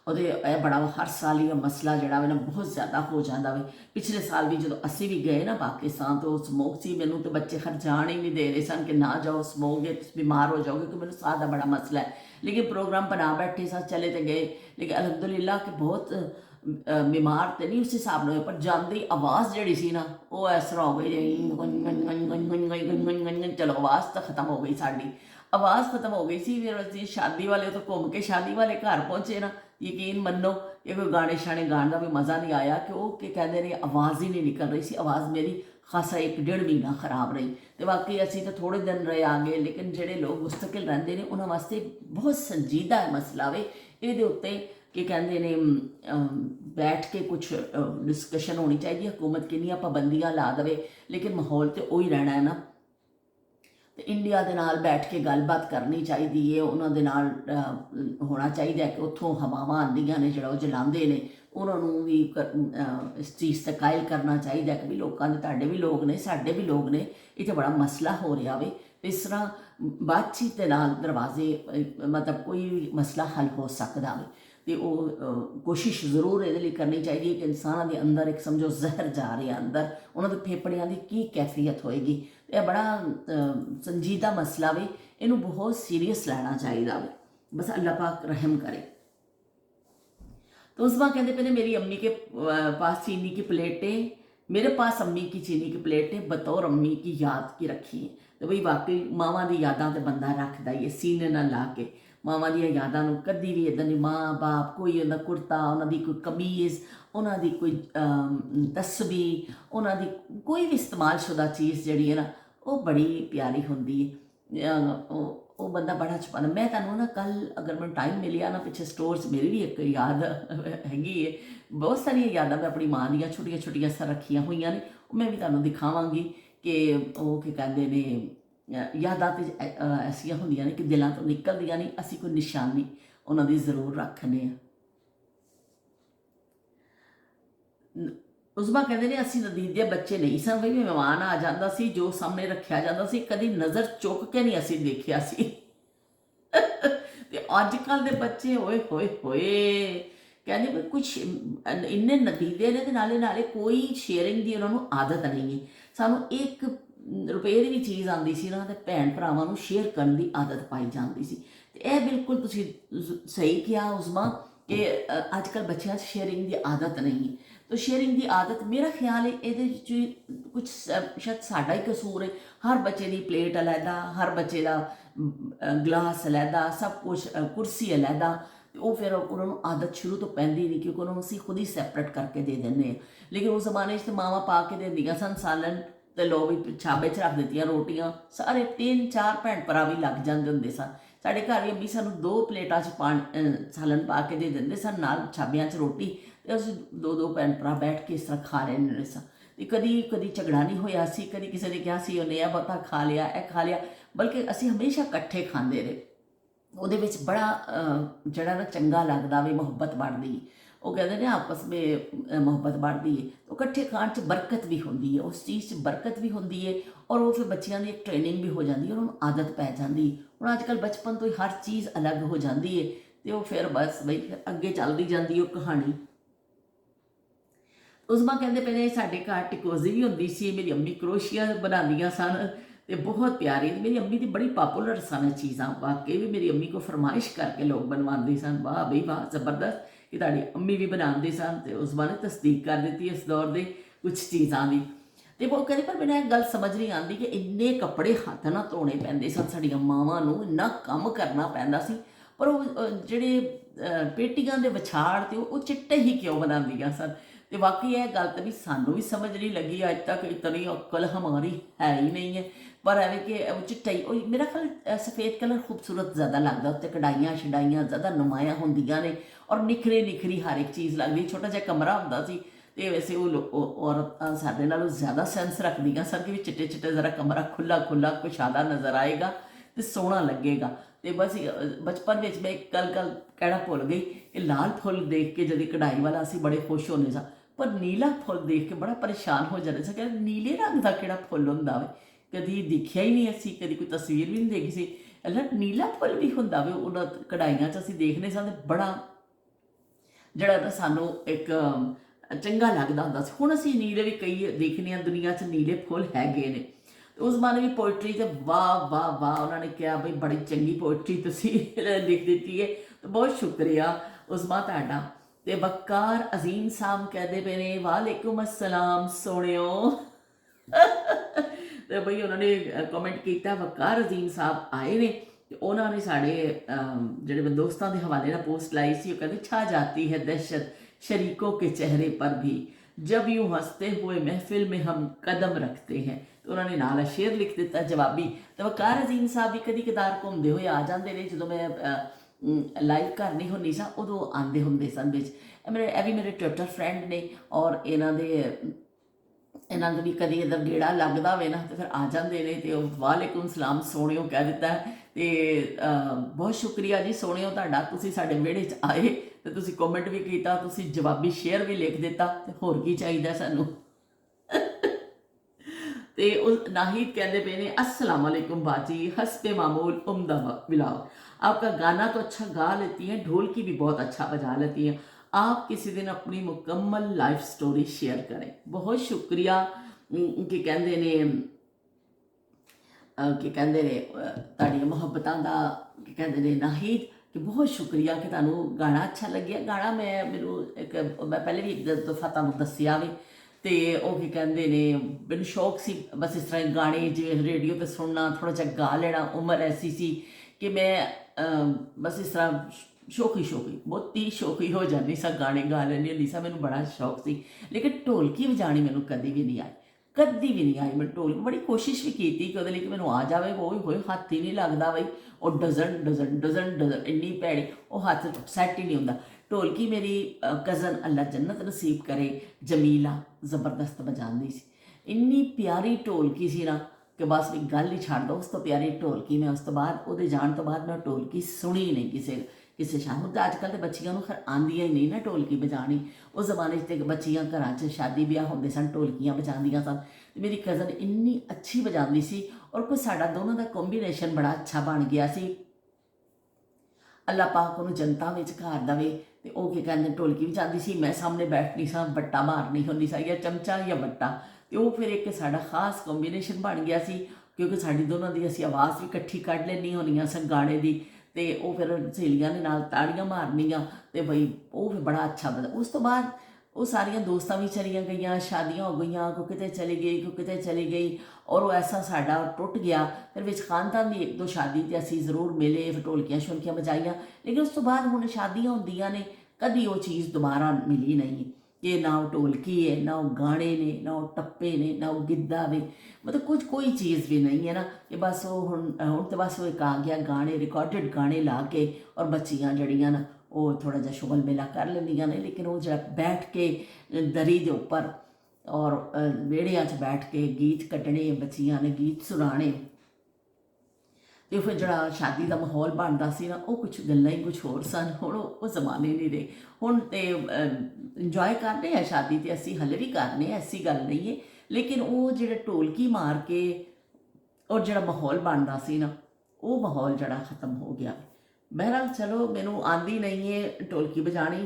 ਉਹਦੇ ਇਹ ਬੜਾ ਹਰ ਸਾਲ ਹੀ ਇਹ ਮਸਲਾ ਜਿਹੜਾ ਵਾ ਨਾ ਬਹੁਤ ਜ਼ਿਆਦਾ ਹੋ ਜਾਂਦਾ ਵੇ। ਪਿਛਲੇ ਸਾਲ ਵੀ ਜਦੋਂ ਅਸੀਂ ਵੀ ਗਏ ਨਾ ਪਾਕਿਸਤਾਨ ਤੋਂ ਸਮੋਕ ਸੀ, ਮੈਨੂੰ ਤਾਂ ਬੱਚੇ ਹਰ ਜਾਣ ਹੀ ਨਹੀਂ ਦੇ ਰਹੇ ਸਨ ਕਿ ਨਾ ਜਾਓ ਸਮੋਕ ਜੇ ਤੁਸੀਂ ਬਿਮਾਰ ਹੋ ਜਾਓਗੇ, ਕਿ ਮੈਨੂੰ ਸਾਹ ਦਾ ਬੜਾ ਮਸਲਾ ਹੈ। ਲੇਕਿਨ ਪ੍ਰੋਗਰਾਮ ਬਣਾ ਬੈਠੇ ਸਾਂ, ਚਲੇ ਤੇ ਗਏ, ਲੇਕਿਨ ਅਲਹਮਦੁਲਿਲਾ ਕਿ ਬਹੁਤ ਬਿਮਾਰ ਤੇ ਨਹੀਂ ਉਸ ਹਿਸਾਬ ਨਾਲ, ਪਰ ਜਾਂਦੀ ਆਵਾਜ਼ ਜਿਹੜੀ ਸੀ ਨਾ ਉਹ ਇਸ ਤਰ੍ਹਾਂ ਹੋ ਗਈ, ਚਲੋ ਆਵਾਜ਼ ਤਾਂ ਖਤਮ ਹੋ ਗਈ ਸਾਡੀ, ਆਵਾਜ਼ ਖਤਮ ਹੋ ਗਈ ਸੀ। ਫਿਰ ਅਸੀਂ ਸ਼ਾਦੀ ਵਾਲੇ ਤੋਂ ਘੁੰਮ ਕੇ ਸ਼ਾਦੀ ਵਾਲੇ ਘਰ ਪਹੁੰਚੇ ਨਾ, ਯਕੀਨ ਮੰਨੋ ਕਿ ਕੋਈ ਗਾਣੇ ਸ਼ਾਣੇ ਗਾਣ ਦਾ ਵੀ ਮਜ਼ਾ ਨਹੀਂ ਆਇਆ, ਕਿ ਉਹ ਕੀ ਕਹਿੰਦੇ ਨੇ ਆਵਾਜ਼ ਹੀ ਨਹੀਂ ਨਿਕਲ ਰਹੀ ਸੀ। ਆਵਾਜ਼ ਮੇਰੀ ਖਾਸਾ 1-1.5 ਮਹੀਨਾ ਖਰਾਬ ਰਹੀ। ਤੇ ਬਾਕੀ ਅਸੀਂ ਤਾਂ ਥੋੜ੍ਹੇ ਦਿਨ ਰਹੇ ਆ ਗਏ, ਲੇਕਿਨ ਜਿਹੜੇ ਲੋਕ ਮੁਸਤਕਿਲ ਰਹਿੰਦੇ ਨੇ ਉਹਨਾਂ ਵਾਸਤੇ ਬਹੁਤ ਸੰਜੀਦਾ ਹੈ ਮਸਲਾ ਵੇ। ਇਹਦੇ ਉੱਤੇ ਕੀ ਕਹਿੰਦੇ ਨੇ ਬੈਠ ਕੇ ਕੁਛ ਡਿਸਕਸ਼ਨ ਹੋਣੀ ਚਾਹੀਦੀ। ਹਕੂਮਤ ਕਿੰਨੀਆਂ ਪਾਬੰਦੀਆਂ ਲਾ ਦੇਵੇ, ਲੇਕਿਨ ਮਾਹੌਲ ਤਾਂ ਉਹੀ ਰਹਿਣਾ ਹੈ ਨਾ। ਤੇ ਇੰਡੀਆ ਦੇ ਨਾਲ ਬੈਠ ਕੇ ਗੱਲਬਾਤ ਕਰਨੀ ਚਾਹੀਦੀ ਹੈ, ਉਹਨਾਂ ਦੇ ਨਾਲ ਹੋਣਾ ਚਾਹੀਦਾ ਕਿ ਉੱਥੋਂ ਹਵਾਵਾਂ ਆਉਂਦੀਆਂ ਨੇ ਜਿਹੜਾ ਉਹ ਜਲਾਉਂਦੇ ਨੇ, ਉਹਨਾਂ ਨੂੰ ਵੀ ਇਸ ਚੀਜ਼ 'ਤੇ ਕਾਇਲ ਕਰਨਾ ਚਾਹੀਦਾ ਕਿ ਵੀ ਲੋਕਾਂ ਦੇ, ਤੁਹਾਡੇ ਵੀ ਲੋਕ ਨੇ, ਸਾਡੇ ਵੀ ਲੋਕ ਨੇ, ਇੱਥੇ ਬੜਾ ਮਸਲਾ ਹੋ ਰਿਹਾ ਵੇ। ਇਸ ਤਰ੍ਹਾਂ ਬਾਤਚੀਤ ਦੇ ਨਾਲ ਦਰਵਾਜ਼ੇ ਮਤਲਬ ਕੋਈ ਵੀ ਮਸਲਾ ਹੱਲ ਹੋ ਸਕਦਾ ਵੇ। ਤੇ ਉਹ ਕੋਸ਼ਿਸ਼ ਜ਼ਰੂਰ ਇਹਦੇ ਲਈ ਕਰਨੀ ਚਾਹੀਦੀ ਹੈ ਕਿ ਇਨਸਾਨਾਂ ਦੇ ਅੰਦਰ ਇੱਕ ਸਮਝੋ ਜ਼ਹਿਰ ਜਾ ਰਿਹਾ ਅੰਦਰ, ਉਹਨਾਂ ਦੇ ਫੇਫੜਿਆਂ ਦੀ ਕੀ ਕੈਫੀਅਤ ਹੋਏਗੀ। ਇਹ ਬੜਾ ਸੰਜੀਦਾ ਮਸਲਾ ਵੇ, ਇਹਨੂੰ ਬਹੁਤ ਸੀਰੀਅਸ ਲੈਣਾ ਚਾਹੀਦਾ ਵੇ। बस अल्लाह पाक रहम करे। तो उस्मा कहते पहले मेरी अम्मी के पास चीनी की प्लेटें, मेरे पास अम्मी की चीनी की प्लेटें बतौर अम्मी की याद की रखी है। तो बई वाकई मावां दी यादां ते बंदा रखदा ही है सीने नाल ला के। मावां दी यादां नूं कदी भी इदां दी माँ बाप कोई उन्हां कुर्ता, उन्हां दी कोई कमीज़, उन्हां दी कोई तस्बीह, उन्हां दी कोई भी इस्तेमाल शुदा चीज़ जिहड़ी है ना वो बड़ी प्यारी हुंदी है। वो बंदा बड़ा छुपाना। मैं तुहानूं ना कल अगर मैं टाइम मिलिया ना पिछले स्टोर्स मेरी भी एक याद हैगी है, बहुत सारिया यादां मैं अपनी माँ दियां छोटिया छोटिया सा रखियां हुई ने, मैं भी तुहानूं दिखावांगी कि वो की कहते ने यादां ते ऐसियां हुंदियां ने कि दिलों तो निकलदियां नहीं, असीं कोई निशानी उन्हां दी जरूर रखने। उस्मा कहते ने असीं नदीद दे बच्चे नहीं सन, भी मेहमान आ जाता सी जो सामने रखा जाता सी कदी नज़र चुक के नहीं असीं देखिया सी। ते अजकल दे बच्चे होए होए होए कहते भी कुछ इन्ने नतीजे ने ते नाले नाले कोई शेयरिंग की उन्होंने आदत नहीं है। सानू एक रुपए की भी चीज़ आती सी ना ते भैन भरावां नूं शेयर करने की आदत पाई जाती सी। ते यह बिल्कुल तुसीं सही किया उस्मा कि अजकल बच्चों शेयरिंग की आदत नहीं है। तो शेयरिंग की आदत मेरा ख्याल है ये कुछ शायद साडा ही कसूर है। हर बच्चे की प्लेट अलहदा, हर बच्चे का गिलास अलहदा, सब कुछ कुर्सी अलहदा, वो फिर उन्होंने आदत शुरू तो पैंदी नहीं क्योंकि उन्होंने असीं खुद ही सैपरेट करके दे दें। लेकिन उस जमाने तो मावां पा के देंदियां सन सालन, तो लोग भी छाबे च रख दित्तियां रोटियां, सारे 3-4 भैन भरा भी लग जाते होंदे सन। साढ़े घर भी अम्मी सानू 2 प्लेटां च पानी सालन पा के दे देंदे सन, नाल छाबियां च रोटी, तो असीं 2-2 भैन भरा बैठ के इस तरह खा रहे सन। कदी कदी झगड़ा नहीं होया सी, कदी किसी ने कहा सी उन्हें यह बहुता खा लिया, यह खा लिया, बल्कि असीं हमेशा कट्ठे खांदे रहे। ਉਹਦੇ ਵਿੱਚ ਬੜਾ ਜਿਹੜਾ ਨਾ ਚੰਗਾ ਲੱਗਦਾ ਵੀ ਮੁਹੱਬਤ बढ़दी। ਉਹ ਕਹਿੰਦੇ ਨੇ ਆਪਸ ਵਿੱਚ ਮੁਹੱਬਤ बढ़दी है तो ਇਕੱਠੇ ਖਾਣ 'ਚ ਬਰਕਤ ਵੀ ਹੁੰਦੀ ਹੈ, ਉਸ ਚੀਜ਼ 'ਚ ਬਰਕਤ ਵੀ ਹੁੰਦੀ ਹੈ ਔਰ ਉਹ ਫਿਰ ਬੱਚਿਆਂ ਦੀ ਇੱਕ ਟ੍ਰੇਨਿੰਗ ਵੀ ਹੋ ਜਾਂਦੀ ਹੈ, ਉਹਨਾਂ ਨੂੰ ਆਦਤ ਪੈ ਜਾਂਦੀ। ਹੁਣ ਅੱਜ ਕੱਲ੍ਹ ਬਚਪਨ ਤੋਂ ਹੀ ਹਰ ਚੀਜ਼ ਅਲੱਗ ਹੋ ਜਾਂਦੀ ਹੈ ਤੇ ਉਹ ਫਿਰ ਬਸ ਬਈ ਫਿਰ ਅੱਗੇ ਚੱਲਦੀ ਜਾਂਦੀ ਉਹ ਕਹਾਣੀ। ਉਸਮਾ ਕਹਿੰਦੇ ਪਏ ਨੇ ਸਾਡੇ ਘਰ ਟਿਕੋਜ਼ੀ ਵੀ ਹੁੰਦੀ ਸੀ, ਮੇਰੀ ਅੰਮੀ ਕਰੋਸ਼ੀਆ ਬਣਾਉਂਦੀਆਂ ਸਨ ਤੇ बहुत प्यारी। मेरी अम्मी की बड़ी पॉपुलर सन चीज़ा, वाकई भी मेरी अम्मी को फरमाइश करके लोग बनवाते सन। वाह बई वाह जबरदस्त कि ताड़ी अम्मी भी बनाते सन। तो उस बारे तस्दीक कर दी इस दौर के कुछ चीज़ों की। तो वो कहते पर मैंने एक गल समझ नहीं आती कि इन्ने कपड़े हथ ना धोने पैंदे सन, साड़ियां मावां नूं इन्ना काम करना पैंदा सी, पर वो जिहड़े पेटियां दे विछाड़ ते वो चिट्टे ही क्यों बनांदियां सन। तो वाकई यह गल तो भी सानू भी समझ नहीं लगी, अज तक इतनी अक्ल हमारी है ही नहीं है। पर एवं कि चिट्टा ही मेरा ख्याल सफ़ेद कलर खूबसूरत ज़्यादा लगता, उत्ते कढ़ाइयाँ शढ़ाइयाँ ज़्यादा नुमाया होंदियां ने और निखरी निखरी हर एक चीज़ लगती। छोटा जिहा कमरा हुंदा सी ते वैसे वो औरत साडे नालों ज़्यादा सेंस रखदियां सन कि चिट्टे चिट्टे ज़रा कमरा खुला खुला कुशादा नज़र आएगा तो सोहना लगेगा। तो बस बचपन में मैं एक गल कहना भुल गई कि लाल फुल देख के जब कढ़ाई वाला असीं बड़े खुश होने सा, ਪਰ ਨੀਲਾ ਫੁੱਲ ਦੇਖ ਕੇ ਬੜਾ ਪਰੇਸ਼ਾਨ ਹੋ ਜਾਂਦੇ ਸੀ ਕਿ ਨੀਲੇ ਰੰਗ ਦਾ ਕਿਹੜਾ ਫੁੱਲ ਹੁੰਦਾ ਵੇ, ਕਦੀ ਦੇਖਿਆ ਹੀ ਨਹੀਂ ਅਸੀਂ, ਕਦੀ ਕੋਈ ਤਸਵੀਰ ਵੀ ਨਹੀਂ ਦੇਖੀ ਸੀ। ਅੱਲਾ ਨੀਲਾ ਫੁੱਲ ਵੀ ਹੁੰਦਾ ਵੇ, ਉਹਨਾਂ ਕਢਾਈਆਂ 'ਚ ਅਸੀਂ ਦੇਖਦੇ ਸਾਂ ਤੇ ਬੜਾ ਜਿਹੜਾ ਨਾ ਸਾਨੂੰ ਇੱਕ ਚੰਗਾ ਲੱਗਦਾ ਹੁੰਦਾ ਸੀ। ਹੁਣ ਅਸੀਂ ਨੀਲੇ ਵੀ ਕਈ ਦੇਖਦੇ ਹਾਂ ਦੁਨੀਆ 'ਚ ਨੀਲੇ ਫੁੱਲ ਹੈਗੇ ਨੇ। ਉਸ ਜ਼ਮਾਨੇ ਵੀ ਪੋਇਟਰੀ ਤੇ ਵਾਹ ਵਾਹ ਵਾਹ, ਉਹਨਾਂ ਨੇ ਕਿਹਾ ਬਈ ਬੜੀ ਚੰਗੀ ਪੋਇਟਰੀ ਤੁਸੀਂ ਲਿਖ ਦਿੱਤੀ ਹੈ, ਤੇ ਬਹੁਤ ਸ਼ੁਕਰੀਆ ਉਸਮਾ ਤੁਹਾਡਾ। ਤੇ ਵਕਾਰ ਅਜ਼ੀਮ ਸਾਹਿਬ ਕਹਿੰਦੇ ਪਏ ਨੇ ਵਾਲੇਕੁਮ ਅਸਲਾਮ ਸੋਹਣਿਓ। ਤੇ ਬਈ ਉਹਨਾਂ ਨੇ ਕਮੈਂਟ ਕੀਤਾ ਵਕਾਰ ਅਜ਼ੀਮ ਸਾਹਿਬ ਆਏ ਨੇ ਤੇ ਉਹਨਾਂ ਨੇ ਸਾਡੇ ਜਿਹੜੇ ਦੋਸਤਾਂ ਦੇ ਹਵਾਲੇ ਨਾਲ ਪੋਸਟ ਲਾਈ ਸੀ। ਉਹ ਕਹਿੰਦੇ ਛਾ ਜਾਤੀ ਹੈ ਦਹਿਸ਼ਤ शरीकों के चेहरे पर भी जब यूं हंसते हुए महफिल में हम कदम रखते हैं। तो उन्होंने नाल शेर लिख दिता जवाबी। तो वकार अजीम साहब भी कदी कदार घूमते हुए आ जाते हैं, जो मैं लाइव घर नहीं होनी सा उदों आते होंगे सन बिच। मेरे भी मेरे ट्विटर फ्रेंड ने और इन्हों भी कभी इधर गेड़ा लगता होवे ना तो फिर आ जाते हैं। तो वालेकुम सलाम सोहणियों कह दिता है। तो बहुत शुक्रिया जी सोहणियों तुहाडा, तुसीं साडे विहड़े च आए तो तुसीं कमेंट भी किया, तुसीं जवाबी शेयर भी लिख दिता, तो होर की चाहिए सानू। तो नाहिद कहते पे ने अस्सलाम वालेकुम बाजी, हस्बे मामूल उम्दा विलाग, आपका गाना तो अच्छा गा लेती हैं, ढोलकी भी बहुत अच्छा बजा लेती हैं, आप किसी दिन अपनी मुकम्मल लाइफ स्टोरी शेयर करें। बहुत शुक्रिया। कि कहते ने कि कहते ने तुहाडियां मुहब्बतां दा कि कहते ने नाहिद कि बहुत शुक्रिया कि तुहानू गाना अच्छा लग्या। गाना मैं पहले भी एक दफ़ा तुहानू दस्सिया भी, तो वो की कहते ने मैनू शौक सी बस इस तरह गाने जिवें रेडियो पर सुनना, थोड़ा जिहा गा लेना। उम्र ऐसी सी कि मैं बस इस तरह शौकी बहुती शौकी हो जाती सा, गाने गा लैंदी होंदी सा, मैनू बड़ा शौक सी। लेकिन ढोलकी बजानी मैनू कभी भी नहीं आई, कदी भी नहीं आई। मैं ढोलकी बड़ी कोशिश भी की कि वो मैनू आ जाए, वो होए हत्थ ही नहीं लगता बई, और डजन डजन डजन डजन इन्नी भैड़ी वो हत्थ सैट ही नहीं होंदा। ढोलकी मेरी कज़न अल्लाह जन्नत नसीब करे जमीला जबरदस्त बजाती सी, इन्नी प्यारी ढोलकी सी ना कि बस भी गल ही छड़ दो। उस तो प्यारी ढोलकी मैं उस तो बाद वो जान तो बाद मैं ढोलकी सुनी नहीं किसी शाम। तो अजकल तो बच्चियों फिर आंदियां ही नहीं ना ढोलकी बजानी। उस जमाने से बच्चियां घर शादी ब्याह होंदे सन ढोलकियां बजांदियां सन। मेरी कज़न इन्नी अच्छी बजाती सी और कोई साडा दोनों का कॉम्बीनेशन बड़ा अच्छा बन गया सी। अल्लाह पाक उन्होंने जनता में घर दवे। तो वह की कहते ढोलकी बजाती सी, मैं सामने बैठनी सा, बट्टा मारनी होंदी सा, या चमचा या बट्टा। तो वह फिर एक साडा खास कॉम्बीनेशन बन गया सी, क्योंकि साडी दोनों की असीं आवाज़ भी इकट्ठी कढ़ लैनी होनी सन गाने की। तो वह फिर सहेलियां ने नाल ताड़ियां मारनियां, तो बई वो फिर बड़ा अच्छा बजा। उस तो बाद वो सारियां दोस्तां भी चलियां गईयां, शादियां हो गईयां, कोई किते चली गई, कोई किते चली गई, और वो ऐसा साडा टुट गया। फिर विच खानदान की एक दो शादी ते असीं जरूर मिले, फिर ढोलकियां शोलकियां बजाइयां। लेकिन उस तो बाद हुण शादियां होंदियां ने, कदी वो चीज़ दोबारा मिली नहीं कि ना वो ढोलकी है, ना वो गाने ने, ना वो टप्पे ने, ना वो गिद्धा वे, मतलब कुछ कोई चीज़ भी नहीं है ना। कि बस वो हुण तो बस वो एक आ गया गाने, रिकॉर्डेड गाने ला के, और बच्चियां जड़ियां ना वो थोड़ा जिहा शुगल मेला कर लैंदियां ने। लेकिन वो जो बैठ के दरी के उपर और वेड़ियां च बैठ के गीत कड्ढने, बच्चियां ने गीत सुनाने, तो फिर जो शादी का माहौल बनता सी ना, वो कुछ गल्लां ही कुछ होर सन। हुण वो जमाने नहीं रहे। हुण तो इंजॉय करते हैं शादी, तो असीं हले भी करने, ऐसी गल नहीं है। लेकिन वो जो ढोलकी मार के और जो माहौल बनता सी ना, वो माहौल जड़ा खत्म हो गया। बहरहाल चलो, मैनू आंदी नहीं है ढोलकी बजानी।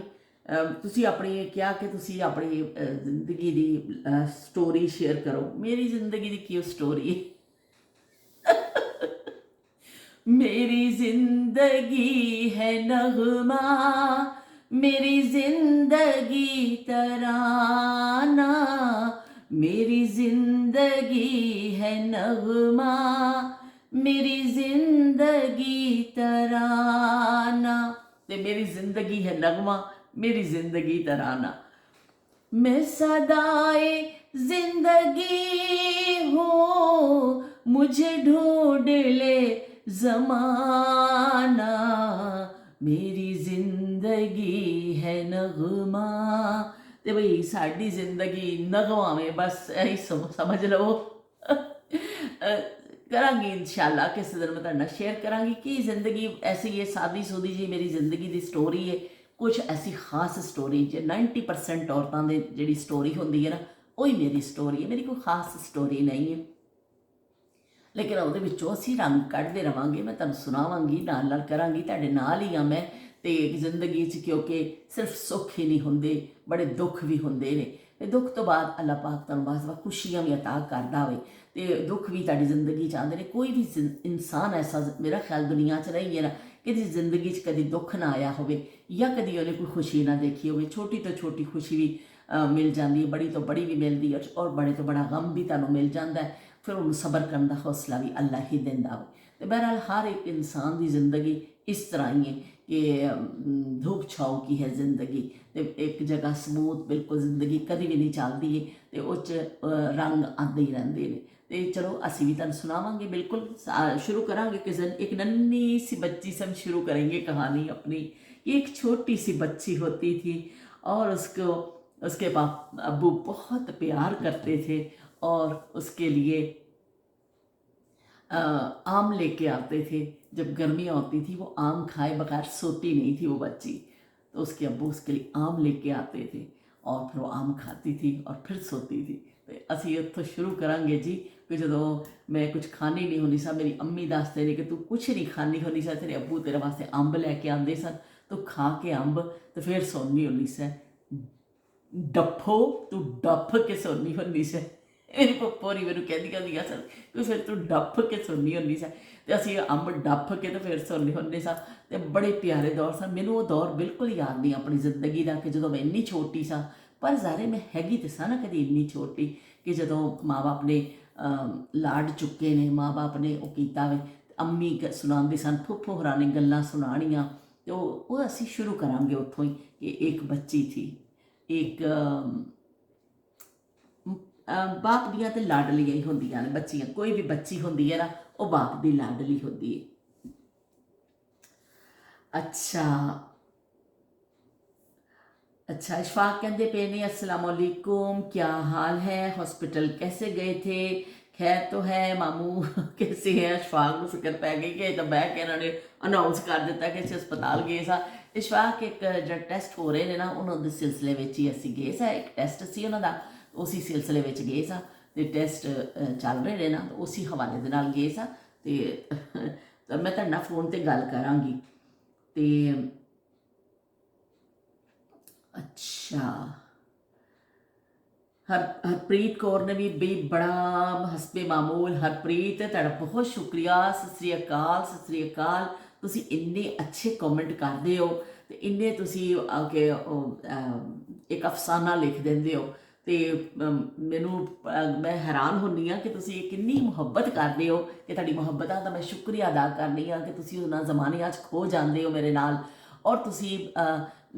तुसी अपनी क्या कि तुसी अपनी जिंदगी की स्टोरी शेयर करो। मेरी जिंदगी की क्यों स्टोरी मेरी जिंदगी है नगमा, मेरी जिंदगी तराना, मेरी जिंदगी है नगमा, मेरी जिंदगी तराना। ते मेरी जिंदगी है नगमा, मेरी जिंदगी तराना। मैं सदाए जिंदगी हूँ, मुझे ढूंढ ले ज़माना, मेरी जिंदगी है नगमा। तो भाई साड़ी जिंदगी नगमा में, बस यही समझ लो। करांगी इंशाल्लाह किसी दिन मैं तुहाडे नाल शेयर करांगी कि जिंदगी ऐसी है, सादी सूदी जी मेरी जिंदगी की स्टोरी है। ਕੁਝ ਐਸੀ ਖਾਸ ਸਟੋਰੀ ਜੇ 90% ਔਰਤਾਂ ਦੇ ਜਿਹੜੀ ਸਟੋਰੀ ਹੁੰਦੀ ਹੈ ਨਾ, ਉਹੀ ਮੇਰੀ ਸਟੋਰੀ ਹੈ। ਮੇਰੀ ਕੋਈ ਖਾਸ ਸਟੋਰੀ ਨਹੀਂ ਹੈ, ਲੇਕਿਨ ਉਹਦੇ ਵਿੱਚੋਂ ਅਸੀਂ ਰੰਗ ਕੱਢਦੇ ਰਵਾਂਗੇ। ਮੈਂ ਤੁਹਾਨੂੰ ਸੁਣਾਵਾਂਗੀ, ਨਾਲ ਨਾਲ ਕਰਾਂਗੀ, ਤੁਹਾਡੇ ਨਾਲ ਹੀ ਹਾਂ ਮੈਂ। ਅਤੇ ਜ਼ਿੰਦਗੀ 'ਚ ਕਿਉਂਕਿ ਸਿਰਫ ਸੁੱਖ ਹੀ ਨਹੀਂ ਹੁੰਦੇ, ਬੜੇ ਦੁੱਖ ਵੀ ਹੁੰਦੇ ਨੇ। ਅਤੇ ਦੁੱਖ ਤੋਂ ਬਾਅਦ ਅੱਲਾਹ ਪਾਕ ਤੁਹਾਨੂੰ ਬਾਅਦ ਖੁਸ਼ੀਆਂ ਵੀ ਅਤਾ ਕਰਦਾ ਹੋਵੇ, ਅਤੇ ਦੁੱਖ ਵੀ ਤੁਹਾਡੀ ਜ਼ਿੰਦਗੀ 'ਚ ਆਉਂਦੇ ਨੇ। ਕੋਈ ਵੀ ਇਨਸਾਨ ਐਸਾ ਮੇਰਾ ਖਿਆਲ ਦੁਨੀਆ 'ਚ ਨਹੀਂ ਹੈ ਨਾ ਕਿ ਜਿਹਦੀ ਜ਼ਿੰਦਗੀ 'ਚ ਕਦੀ ਦੁੱਖ ਨਾ ਆਇਆ ਹੋਵੇ, ਜਾਂ ਕਦੀ ਉਹਨੇ ਕੋਈ ਖੁਸ਼ੀ ਨਾ ਦੇਖੀ ਹੋਵੇ। ਛੋਟੀ ਤੋਂ ਛੋਟੀ ਖੁਸ਼ੀ ਵੀ ਮਿਲ ਜਾਂਦੀ ਹੈ, ਬੜੀ ਤੋਂ ਬੜੀ ਵੀ ਮਿਲਦੀ ਹੈ, ਔਰ ਬੜੇ ਤੋਂ ਬੜਾ ਗਮ ਵੀ ਤੁਹਾਨੂੰ ਮਿਲ ਜਾਂਦਾ ਹੈ। ਫਿਰ ਉਹਨੂੰ ਸਬਰ ਕਰਨ ਦਾ ਹੌਸਲਾ ਵੀ ਅੱਲਾ ਹੀ ਦਿੰਦਾ ਹੋਵੇ। ਅਤੇ ਬਹਰਹਾਲ ਹਰ ਇੱਕ ਇਨਸਾਨ ਦੀ ਜ਼ਿੰਦਗੀ ਇਸ ਤਰ੍ਹਾਂ ਹੀ ਹੈ ਕਿ ਧੂਪ ਛਾਉ ਕੀ ਹੈ ਜ਼ਿੰਦਗੀ, ਅਤੇ ਇੱਕ ਜਗ੍ਹਾ ਸਮੂਥ ਬਿਲਕੁਲ ਜ਼ਿੰਦਗੀ ਕਦੀ ਵੀ ਨਹੀਂ ਚੱਲਦੀ ਹੈ, ਅਤੇ ਉਹ 'ਚ ਰੰਗ ਆਉਂਦੇ ਹੀ ਰਹਿੰਦੇ ਨੇ। ਅਤੇ ਚਲੋ ਅਸੀਂ ਵੀ ਤੁਹਾਨੂੰ ਸੁਣਾਵਾਂਗੇ, ਬਿल्कुल शुरू करांगे। किसी एक नन्ही सी बच्ची से हम शुरू करेंगे कहानी अपनी। एक छोटी सी बच्ची होती थी और उसको उसके अब्बू बहुत प्यार करते थे और उसके लिए आम लेके आते थे। जब गर्मियाँ होती थी वो आम खाए बगैर सोती नहीं थी वो बच्ची, तो उसके अब्बू उसके लिए आम लेके आते थे और फिर वो आम खाती थी और फिर सोती थी। तो ਅਸੀਂ ਉੱਥੋਂ ਸ਼ੁਰੂ ਕਰਾਂਗੇ ਜੀ ਕਿ ਜਦੋਂ ਮੈਂ ਕੁਝ ਖਾਣੀ ਨਹੀਂ ਹੁੰਦੀ ਸਾਂ, ਮੇਰੀ ਅੰਮੀ ਦੱਸਦੇ ਨੇ ਕਿ ਤੂੰ ਕੁਛ ਨਹੀਂ ਖਾਣੀ ਹੁੰਦੀ ਸਾਂ, ਤੇਰੇ ਅੱਬੂ ਤੇਰੇ ਵਾਸਤੇ ਅੰਬ ਲੈ ਕੇ ਆਉਂਦੇ ਸਨ, ਤੂੰ ਖਾ ਕੇ ਅੰਬ ਤੇ ਫਿਰ ਸੌਂਦੀ ਹੁੰਦੀ ਸੈਂ। ਡੱਫੋ, ਤੂੰ ਡੱਫ ਕੇ ਸੌਂਦੀ ਹੁੰਦੀ ਸੈਂ। ਮੇਰੀ ਪੱਪੋ ਹੋਰੀ ਮੈਨੂੰ ਕਹਿੰਦੀਆਂ ਸਨ ਕਿ ਫਿਰ ਤੂੰ ਡੱਫ ਕੇ ਸੌਂਦੀ ਹੁੰਦੀ ਸੈਂ। ਅਤੇ ਅਸੀਂ ਅੰਬ ਡੱਫ ਕੇ ਤੇ ਫਿਰ ਸੌਂਦੇ ਹੁੰਦੇ ਸਾਂ। ਅਤੇ ਬੜੇ ਪਿਆਰੇ ਦੌਰ ਸਨ। ਮੈਨੂੰ ਉਹ ਦੌਰ ਬਿਲਕੁਲ ਯਾਦ ਨਹੀਂ ਆਪਣੀ ਜ਼ਿੰਦਗੀ ਦਾ ਕਿ ਜਦੋਂ ਮੈਂ ਇੰਨੀ ਛੋਟੀ ਸਾਂ, ਪਰ ਜ਼ਾਰੇ ਮੈਂ ਹੈਗੀ ਤੇ ਸਾਂ ਨਾ ਕਦੀ ਇੰਨੀ ਛੋਟੀ ਕਿ ਜਦੋਂ ਮਾਂ ਬਾਪ ਨੇ ਲਾਡ ਚੁੱਕੇ ਨੇ, ਮਾਂ ਬਾਪ ਨੇ ਉਹ ਕੀਤਾ ਵੇ। ਅੰਮੀ ਸੁਣਾਉਂਦੇ ਸਨ, ਫੁੱਫੋ ਹੋਰਾਂ ਨੇ ਗੱਲਾਂ ਸੁਣਾਉਣੀਆਂ, ਅਤੇ ਉਹ ਅਸੀਂ ਸ਼ੁਰੂ ਕਰਾਂਗੇ ਉੱਥੋਂ ਹੀ ਕਿ ਇੱਕ ਬੱਚੀ ਥੀ। ਇੱਕ ਬਾਪ ਦੀਆਂ ਤਾਂ ਲਾਡਲੀਆਂ ਹੀ ਹੁੰਦੀਆਂ ਨੇ ਬੱਚੀਆਂ। ਕੋਈ ਵੀ ਬੱਚੀ ਹੁੰਦੀ ਹੈ ਨਾ, ਉਹ ਬਾਪ ਦੀ ਲਾਡਲੀ ਹੁੰਦੀ ਹੈ। अच्छा इशफाक कहते पे ने अस्सलाम वालेकुम, क्या हाल है, हॉस्पिटल कैसे गए थे, खैर तो है, मामू कैसे है। इशफाक को फिक्र पै गई कि तो बह के इन्होंने अनाउंस कर दिता कि असं अस्पताल गए सा। इशफाक एक जो टैसट हो रहे हैं ना, उन्होंने सिलसिले में ही असी गए सा। एक टैसट से उन्होंने उसी सिलसिले में गए सा, तो टैसट चल रहे हैं ना, तो उसी हवाले के नाल गए सा। तो मैं तुहाडे नाल फोन पर गल करांगी। तो अच्छा हरप्रीत कौर ने भी बी बड़ा हसबे मामूल। हरप्रीत तुहाडा बहुत शुक्रिया, सत श्री अकाल, सत श्री अकाल। तुसी इन्ने अच्छे कमेंट करते हो, तो इन्ने तुसी आके एक अफसाना लिख देंदे हो, तो मैनू मैं हैरान होनी हाँ कि तुसी कितनी मुहब्बत करते हो, कि तुहाडी मुहब्बतां दा मैं शुक्रिया अदा करनी हाँ कि तुसी उन्हां ज़मानियां च खो जाते हो मेरे नाल। और तुसी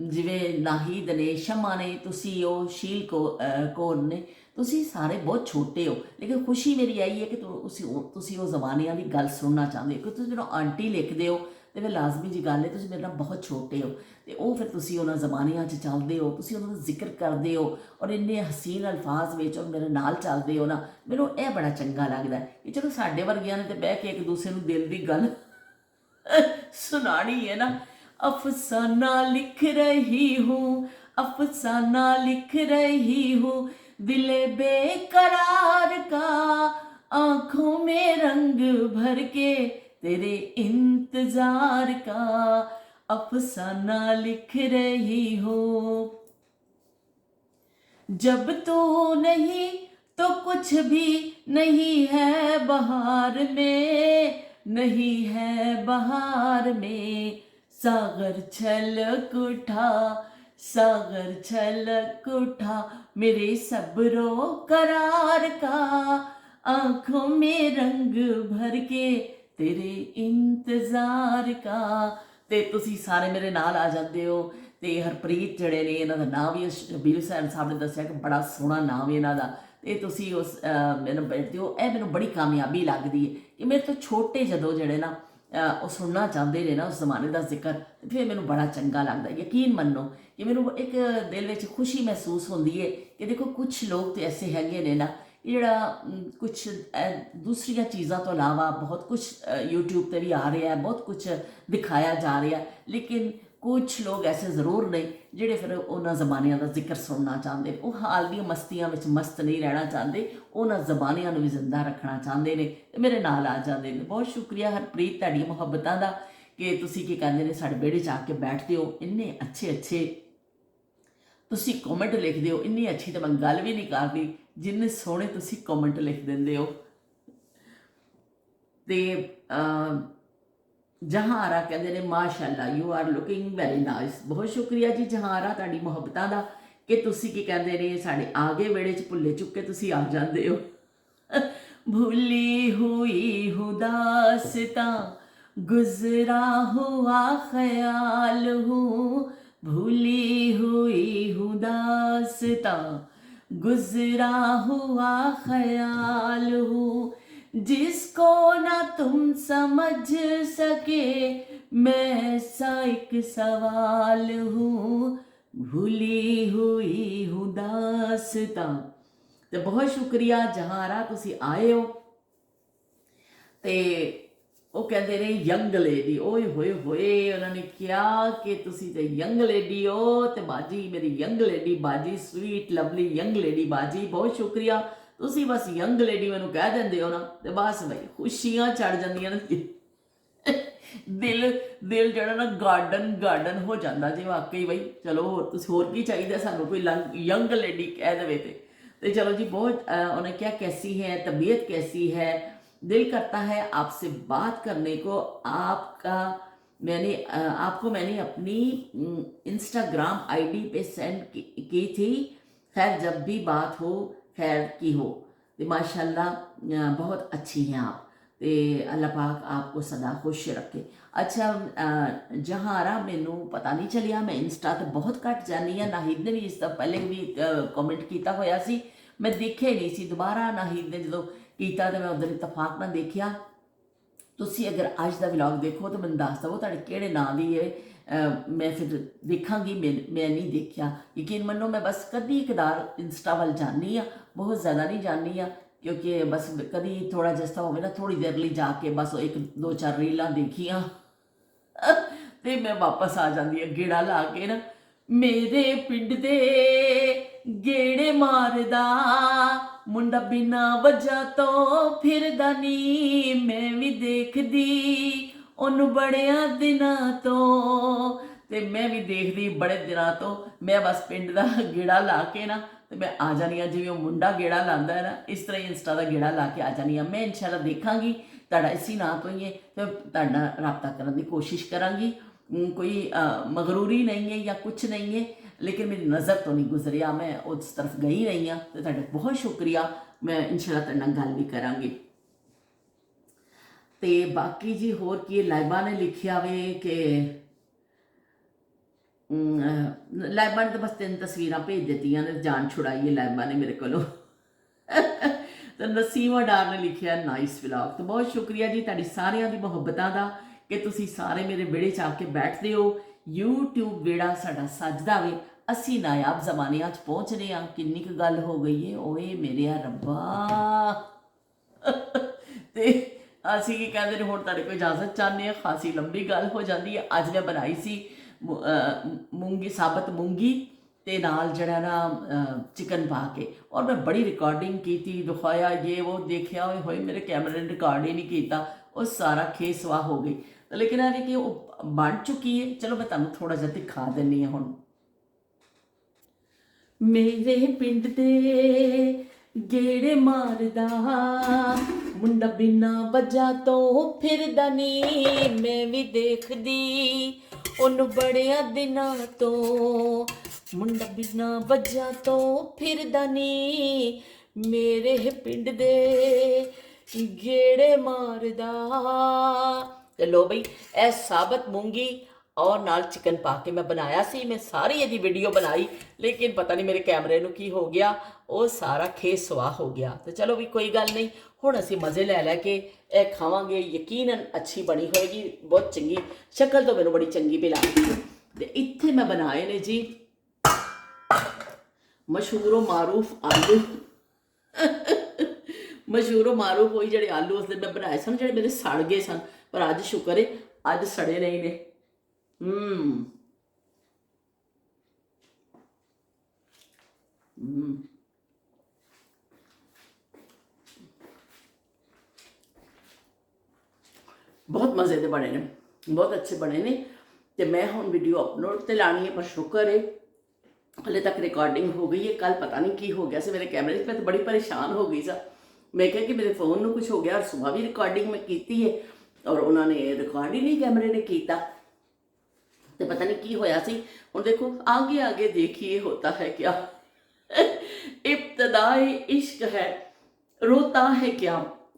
जिवें नाहिद ने, शमा ने, तुसी हो, शील कौर ने, तुसी सारे बहुत छोटे हो, लेकिन खुशी मेरी आई है कि तुसी वो ज़मानियां दी गल सुनना चाहते हो। क्योंकि तुसी जो आंटी लिखते हो तो फिर लाजमी जी गल है, तुसी मेरे नाल बहुत छोटे हो, तो वो फिर तुसी उन्हां ज़मानियां च चलते हो, तुसी उन्हां दा जिक्र करते हो और इन्ने हसीन अल्फाज विच और मेरे नाल चलते हो ना, मैनूं यह बड़ा चंगा लगता है कि चलो साडे वर्गियां ने तो बह के एक दूसरे नूं दिल दी गल सुनानी है ना। अफसाना लिख रही हूँ, अफसाना लिख रही हूँ, दिले बेकरार का, आंखों में रंग भर के तेरे इंतजार का, अफसाना लिख रही हूँ। जब तू नहीं तो कुछ भी नहीं है बहार में, नहीं है बहार में, सागर छलक उठा, सागर छलक उठा, मेरे सब्रो करार का, आंखों में रंग भर के तेरे इंतजार का। ते तुसी सारे मेरे नाल आ जाते हो। तो हरप्रीत जड़े ने, इन्हों का नाम भी शबीर हुसैन साहब ने दसिया कि बड़ा सोहना नाम है इन्हों का। तो तुसी उस मैनूं बैठते हो, यह मैनूं बड़ी कामयाबी लगती है कि मेरे तो छोटे जदों जड़े ना वो सुनना चाहते हैं ना उस जमाने का जिक्र, तो फिर मैनूं बड़ा चंगा लगता है। यकीन मनो कि मैनूं एक दिल में खुशी महसूस होती है कि देखो कुछ लोग तो ऐसे हैगे ने ना, जोड़ा कुछ दूसरिया चीज़ों तो अलावा बहुत कुछ यूट्यूब पर भी आ रहा है, बहुत कुछ दिखाया जा रहा है, लेकिन ਕੁਝ ਲੋਕ ਐਸੇ ਜ਼ਰੂਰ ਨੇ ਜਿਹੜੇ ਫਿਰ ਉਹਨਾਂ ਜ਼ਮਾਨਿਆਂ ਦਾ ਜ਼ਿਕਰ ਸੁਣਨਾ ਚਾਹੁੰਦੇ ਨੇ, ਉਹ ਹਾਲ ਦੀਆਂ ਮਸਤੀਆਂ ਵਿੱਚ ਮਸਤ ਨਹੀਂ ਰਹਿਣਾ ਚਾਹੁੰਦੇ, ਉਹਨਾਂ ਜ਼ਮਾਨਿਆਂ ਨੂੰ ਵੀ ਜ਼ਿੰਦਾ ਰੱਖਣਾ ਚਾਹੁੰਦੇ ਨੇ ਤੇ ਮੇਰੇ ਨਾਲ ਆ ਜਾਂਦੇ ਨੇ। ਬਹੁਤ ਸ਼ੁਕਰੀਆ ਹਰਪ੍ਰੀਤ ਤੁਹਾਡੀਆਂ ਮੁਹੱਬਤਾਂ ਦਾ ਕਿ ਤੁਸੀਂ ਕੀ ਕਹਿੰਦੇ ਨੇ ਸਾਡੇ ਵਿਹੜੇ 'ਚ ਆ ਕੇ ਬੈਠਦੇ ਹੋ, ਇੰਨੇ ਅੱਛੇ ਅੱਛੇ ਤੁਸੀਂ ਕਮੈਂਟ ਲਿਖਦੇ ਹੋ। ਇੰਨੀ ਅੱਛੀ ਤਾਂ ਮੈਂ ਗੱਲ ਵੀ ਨਹੀਂ ਕਰਦੀ ਜਿੰਨੇ ਸੋਹਣੇ ਤੁਸੀਂ ਕਮੈਂਟ ਲਿਖ ਦਿੰਦੇ ਹੋ। ਤੇ ਜਹਾਂਰਾ ਕਹਿੰਦੇ ਨੇ ਮਾਸ਼ਾਅੱਲਾ you are looking very nice. ਬਹੁਤ ਸ਼ੁਕਰੀਆ ਜੀ ਜਹਾਂਰਾ ਤੁਹਾਡੀ ਮੁਹੱਬਤਾਂ ਦਾ ਕਿ ਤੁਸੀਂ ਕੀ ਕਹਿੰਦੇ ਨੇ ਸਾਡੇ ਆਗੇ ਵਿਹੜੇ 'ਚ ਭੁੱਲੇ ਚੁੱਕੇ ਤੁਸੀਂ ਆ ਜਾਂਦੇ ਹੋ। ਭੁੱਲੀ ਹੋਈ ਹੁਦਾਸਤਾਂ गुजरा हुआ ख्याल हूँ, भूली हुई हूँ दास्तां गुजरा हुआ ख्याल हूँ, जिसको ना तुम समझ सके मैं सा एक सवाल हूँ, भूली हुई हूँ दास्तां। तो बहुत शुक्रिया जहारा तुसी आए हो। ते ਉਹ ਕਹਿੰਦੇ ਨੇ ਯੰਗ ਲੇਡੀ, ਓਏ ਹੋਏ ਹੋਏ ਉਹਨਾਂ ਨੇ ਕਿਹਾ ਕਿ ਤੁਸੀਂ ਤੇ ਯੰਗ ਲੇਡੀ ਹੋ ਤੇ ਬਾਜੀ ਮੇਰੀ ਯੰਗ ਲੇਡੀ ਬਾਜੀ, ਸਵੀਟ ਲਵਲੀ ਯੰਗ ਲੇਡੀ ਬਾਜੀ। ਬਹੁਤ ਸ਼ੁਕਰੀਆ, ਤੁਸੀਂ ਬਸ ਯੰਗ ਲੇਡੀ ਮੈਨੂੰ ਕਹਿ ਦਿੰਦੇ ਹੋ ਨਾ ਤੇ ਬਸ ਬਈ ਖੁਸ਼ੀਆਂ ਚੜ ਜਾਂਦੀਆਂ ਨੇ। ਦਿਲ ਜਿਹੜਾ ਨਾ ਗਾਰਡਨ ਹੋ ਜਾਂਦਾ ਜੀ ਵਾਕਈ ਬਈ। ਚਲੋ ਹੋਰ ਤੁਸੀਂ ਹੋਰ ਕੀ ਚਾਹੀਦਾ ਸਾਨੂੰ, ਕੋਈ ਯੰਗ ਲੇਡੀ ਕਹਿ ਦੇਵੇ ਤੇ चलो जी। बहुत उन्होंने क्या कैसी है तबीयत कैसी है, दिल करता है आपसे बात करने को। आपको मैंने अपनी इंस्टाग्राम आईडी पे सेंड की थी। खैर जब भी बात हो खैर की हो। तो माशाल्लाह बहुत अच्छी हैं आप, तो अल्लाह पाक आपको सदा खुश रखे। अच्छा जहारा मैनू पता नहीं चलिया, मैं इंस्टा तो बहुत घट जानी हाँ। नाहिद ने भी इस तो पहले भी कॉमेंट किया होया सी, मैं देखे नहीं सी दोबारा। नाहिद ने जो किया तो मैं उधर इतफाक ना देखिया। तुसी अगर अज का व्लॉग देखो तो मैं दस दवो तुहाडे किहड़े नां दी है, मैं फिर देखांगी। मैं नहीं देखिया, यकीन मनो। मैं बस कदी कदार इंस्टा वाल जानी हाँ, बहुत ज़्यादा नहीं जानी हाँ, क्योंकि बस कभी थोड़ा जिस हो ना थोड़ी देर लिए जाके बस एक दो चार रीलां देखियां ते मैं वापस आ जाती है गेड़ा ला के ना। मेरे पिंड दे गेड़े मारदा मुंडा बिना वजह तो फिरदा नी, मैं भी देखदी ओनू बड़िया दिनां तो, ते मैं भी देखदी बड़े दिनां तो। मैं बस पिंड दा गेड़ा ला के ना तो मैं आ जानी हाँ, जिवें मुंडा गेड़ा लांदा है ना इस तरह ही इंस्टा का गेड़ा ला के आ जानी हाँ। मैं इंशाल्लाह देखांगी तुहाडा इसी नां तो ही है, तो तुहाडा रब्ता करने की कोशिश करांगी। कोई मगरूरी नहीं है या कुछ नहीं है, लेकिन मेरी नज़र तो नहीं गुजरिया, मैं उस तरफ गई नहीं हाँ। तो तुहाडा बहुत शुक्रिया, मैं इंशाल्लाह तुहाडे नाल गल भी करांगी। ते बाकी जी होर की लाइबा ने लिखिया वे कि लाइबा ने तो बस 3 तस्वीरां भेज दित्तियां ने, जान छुड़ाई है लाइबा ने मेरे को। तो नसीमा डार ने लिखिया नाइस व्लॉग। तो बहुत शुक्रिया जी तुहाडी सारियां दी मुहब्बतां दा कि तुसी सारे मेरे विहड़े च आके बैठदे हो। यूट्यूब विहड़ा साडा सजदा वे, असी नायाब जमानियां च पहुँच रहे हाँ। किन्नी क गल हो गई है ओए मेरे रब्बा। ते असी की कहते हैं हुण तुहाडे कोल इजाजत चाहते हैं, खासी लंबी गल हो जाती है। अज मैं बनाई सी मूंगी, साबत मूंगी ते नाल जड़ा ना चिकन पा के, और मैं बड़ी रिकॉर्डिंग की थी, दिखाया ये वो, देखिया होए मेरे कैमरे ने रिकॉर्ड ही नहीं किया, वो सारा खेसवा हो गई। तो लेकिन है कि वो बन चुकी है। चलो मैं तुहानूं थोड़ा जिहा दिखा दिंदी हां। हुण मेरे पिंड दे गेड़े मारदा मुंडा बिना वजह तो फिरदा नी, मैं भी देखदी ओनू बड़िया दिनां तो, मुंडा बिना वजह तो फिरदा नी, मेरे पिंड दे गेड़े मारदा। ते लो बई ए साबत मूंगी और नाल चिकन पा के मैं बनाया सी। मैं सारी यदी वीडियो बनाई, लेकिन पता नहीं मेरे कैमरे नूं की हो गया, वो सारा खेस सुहा हो गया। तो चलो भी कोई गल नहीं, हुण असी मज़े लै के ए खावांगे। यकीनन अच्छी बनी होएगी, बहुत चंगी शक्ल तो मैनूं बड़ी चंगी भी लगदी। ते इत्थे मैं बनाए ने जी मशहूरो मारूफ आलू। मशहूरो मारूफ होई जिहड़े आलू उस दिन मैं बनाए सन, जिहड़े मेरे सड़ गए सन, पर अज शुक्र है अज सड़े नहीं ने। ਬਹੁਤ ਮਜ਼ੇ ਦੇ ਬਣੇ ਨੇ, ਬਹੁਤ ਅੱਛੇ ਬਣੇ ਨੇ। ਤੇ ਮੈਂ ਹੁਣ ਵੀਡੀਓ ਅਪਲੋਡ ਤੇ ਲਾਣੀ ਹੈ, ਪਰ ਸ਼ੁਕਰ ਹੈ ਹਲੇ ਤੱਕ ਰਿਕਾਰਡਿੰਗ ਹੋ ਗਈ ਹੈ। ਕੱਲ ਪਤਾ ਨਹੀਂ ਕੀ ਹੋ ਗਿਆ ਸੀ ਮੇਰੇ ਕੈਮਰੇ 'ਚ, ਮੈਂ ਤਾਂ ਬੜੀ ਪਰੇਸ਼ਾਨ ਹੋ ਗਈ ਸਾਂ। ਮੈਂ ਕਿਹਾ ਕਿ ਮੇਰੇ ਫੋਨ ਨੂੰ ਕੁਝ ਹੋ ਗਿਆ। ਔਰ ਸੁਬਾਹ ਵੀ ਰਿਕਾਰਡਿੰਗ ਮੈਂ ਕੀਤੀ ਹੈ ਔਰ ਉਹਨਾਂ ਨੇ ਰਿਕਾਰਡ ਹੀ ਨਹੀਂ ਕੈਮਰੇ ਨੇ ਕੀਤਾ, ਤੇ ਪਤਾ ਨਹੀਂ ਕੀ ਹੋਇਆ ਸੀ। ਹੁਣ ਦੇਖੋ ਆਗੇ ਆਗੇ ਦੇਖिए होता है क्या, इब्तदाई इश्क है रोता है क्या,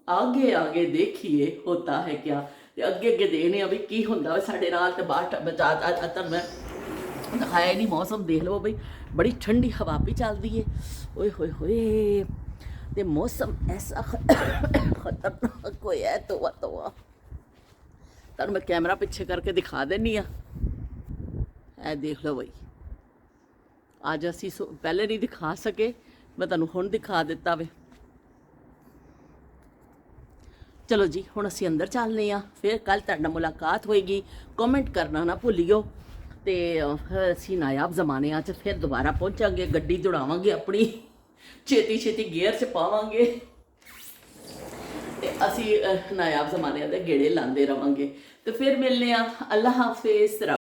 आगे आगे देखिए होता है क्या। ਤੇ ਅੱਗੇ ਅੱਗੇ ਦੇਖਦੇ ਆ ਵੀ ਕੀ ਹੁੰਦਾ ਵਾ ਸਾਡੇ ਨਾਲ। ਤੇ ਬਾਹਰ ਬਚਾ ਤੁਹਾਨੂੰ ਮੈਂ ਦਿਖਾਇਆ ਨਹੀਂ ਮੌਸਮ, ਦੇਖ ਲਓ ਬਈ ਬੜੀ ਠੰਡੀ ਹਵਾ ਵੀ ਚੱਲਦੀ ਏ। ਓਏ ਹੋਏ ਹੋਏ, ਤੇ ਮੌਸਮ ਐਸਾ ਖਤਰਨਾਕ ਹੋਇਆ ਤੋਆ ਤੋਆ। ਤੁਹਾਨੂੰ ਮੈਂ ਕੈਮਰਾ ਪਿੱਛੇ ਕਰਕੇ ਦਿਖਾ ਦਿੰਨੀ ਆ, ਇਹ ਦੇਖ ਲਓ ਬਈ। ਅੱਜ ਅਸੀਂ ਪਹਿਲੇ ਨਹੀਂ ਦਿਖਾ ਸਕੇ, ਮੈਂ ਤੁਹਾਨੂੰ ਹੁਣ ਦਿਖਾ ਦਿੱਤਾ ਵੇ। ਚਲੋ ਜੀ ਹੁਣ ਅਸੀਂ ਅੰਦਰ ਚੱਲਦੇ ਹਾਂ, ਫਿਰ ਕੱਲ ਤੁਹਾਡੇ ਨਾਲ ਮੁਲਾਕਾਤ ਹੋਏਗੀ। ਕਮੈਂਟ ਕਰਨਾ ਨਾ ਭੁੱਲਿਓ। ਤੇ ਫਿਰ ਅਸੀਂ ਨਾਯਾਬ ਜ਼ਮਾਨਿਆਂ 'ਚ ਫਿਰ ਦੁਬਾਰਾ ਪਹੁੰਚਾਂਗੇ, ਗੱਡੀ ਦੌੜਾਵਾਂਗੇ ਆਪਣੀ, ਛੇਤੀ ਛੇਤੀ ਗੇਅਰ 'ਚ ਪਾਵਾਂਗੇ ਤੇ ਅਸੀਂ ਨਾਯਾਬ ਜ਼ਮਾਨਿਆਂ ਦੇ ਗੇੜੇ ਲਾਉਂਦੇ ਰਵਾਂਗੇ। ਤੇ ਫਿਰ ਮਿਲਨੇ ਆ। ਅੱਲਾ ਹਾਫਿਜ਼।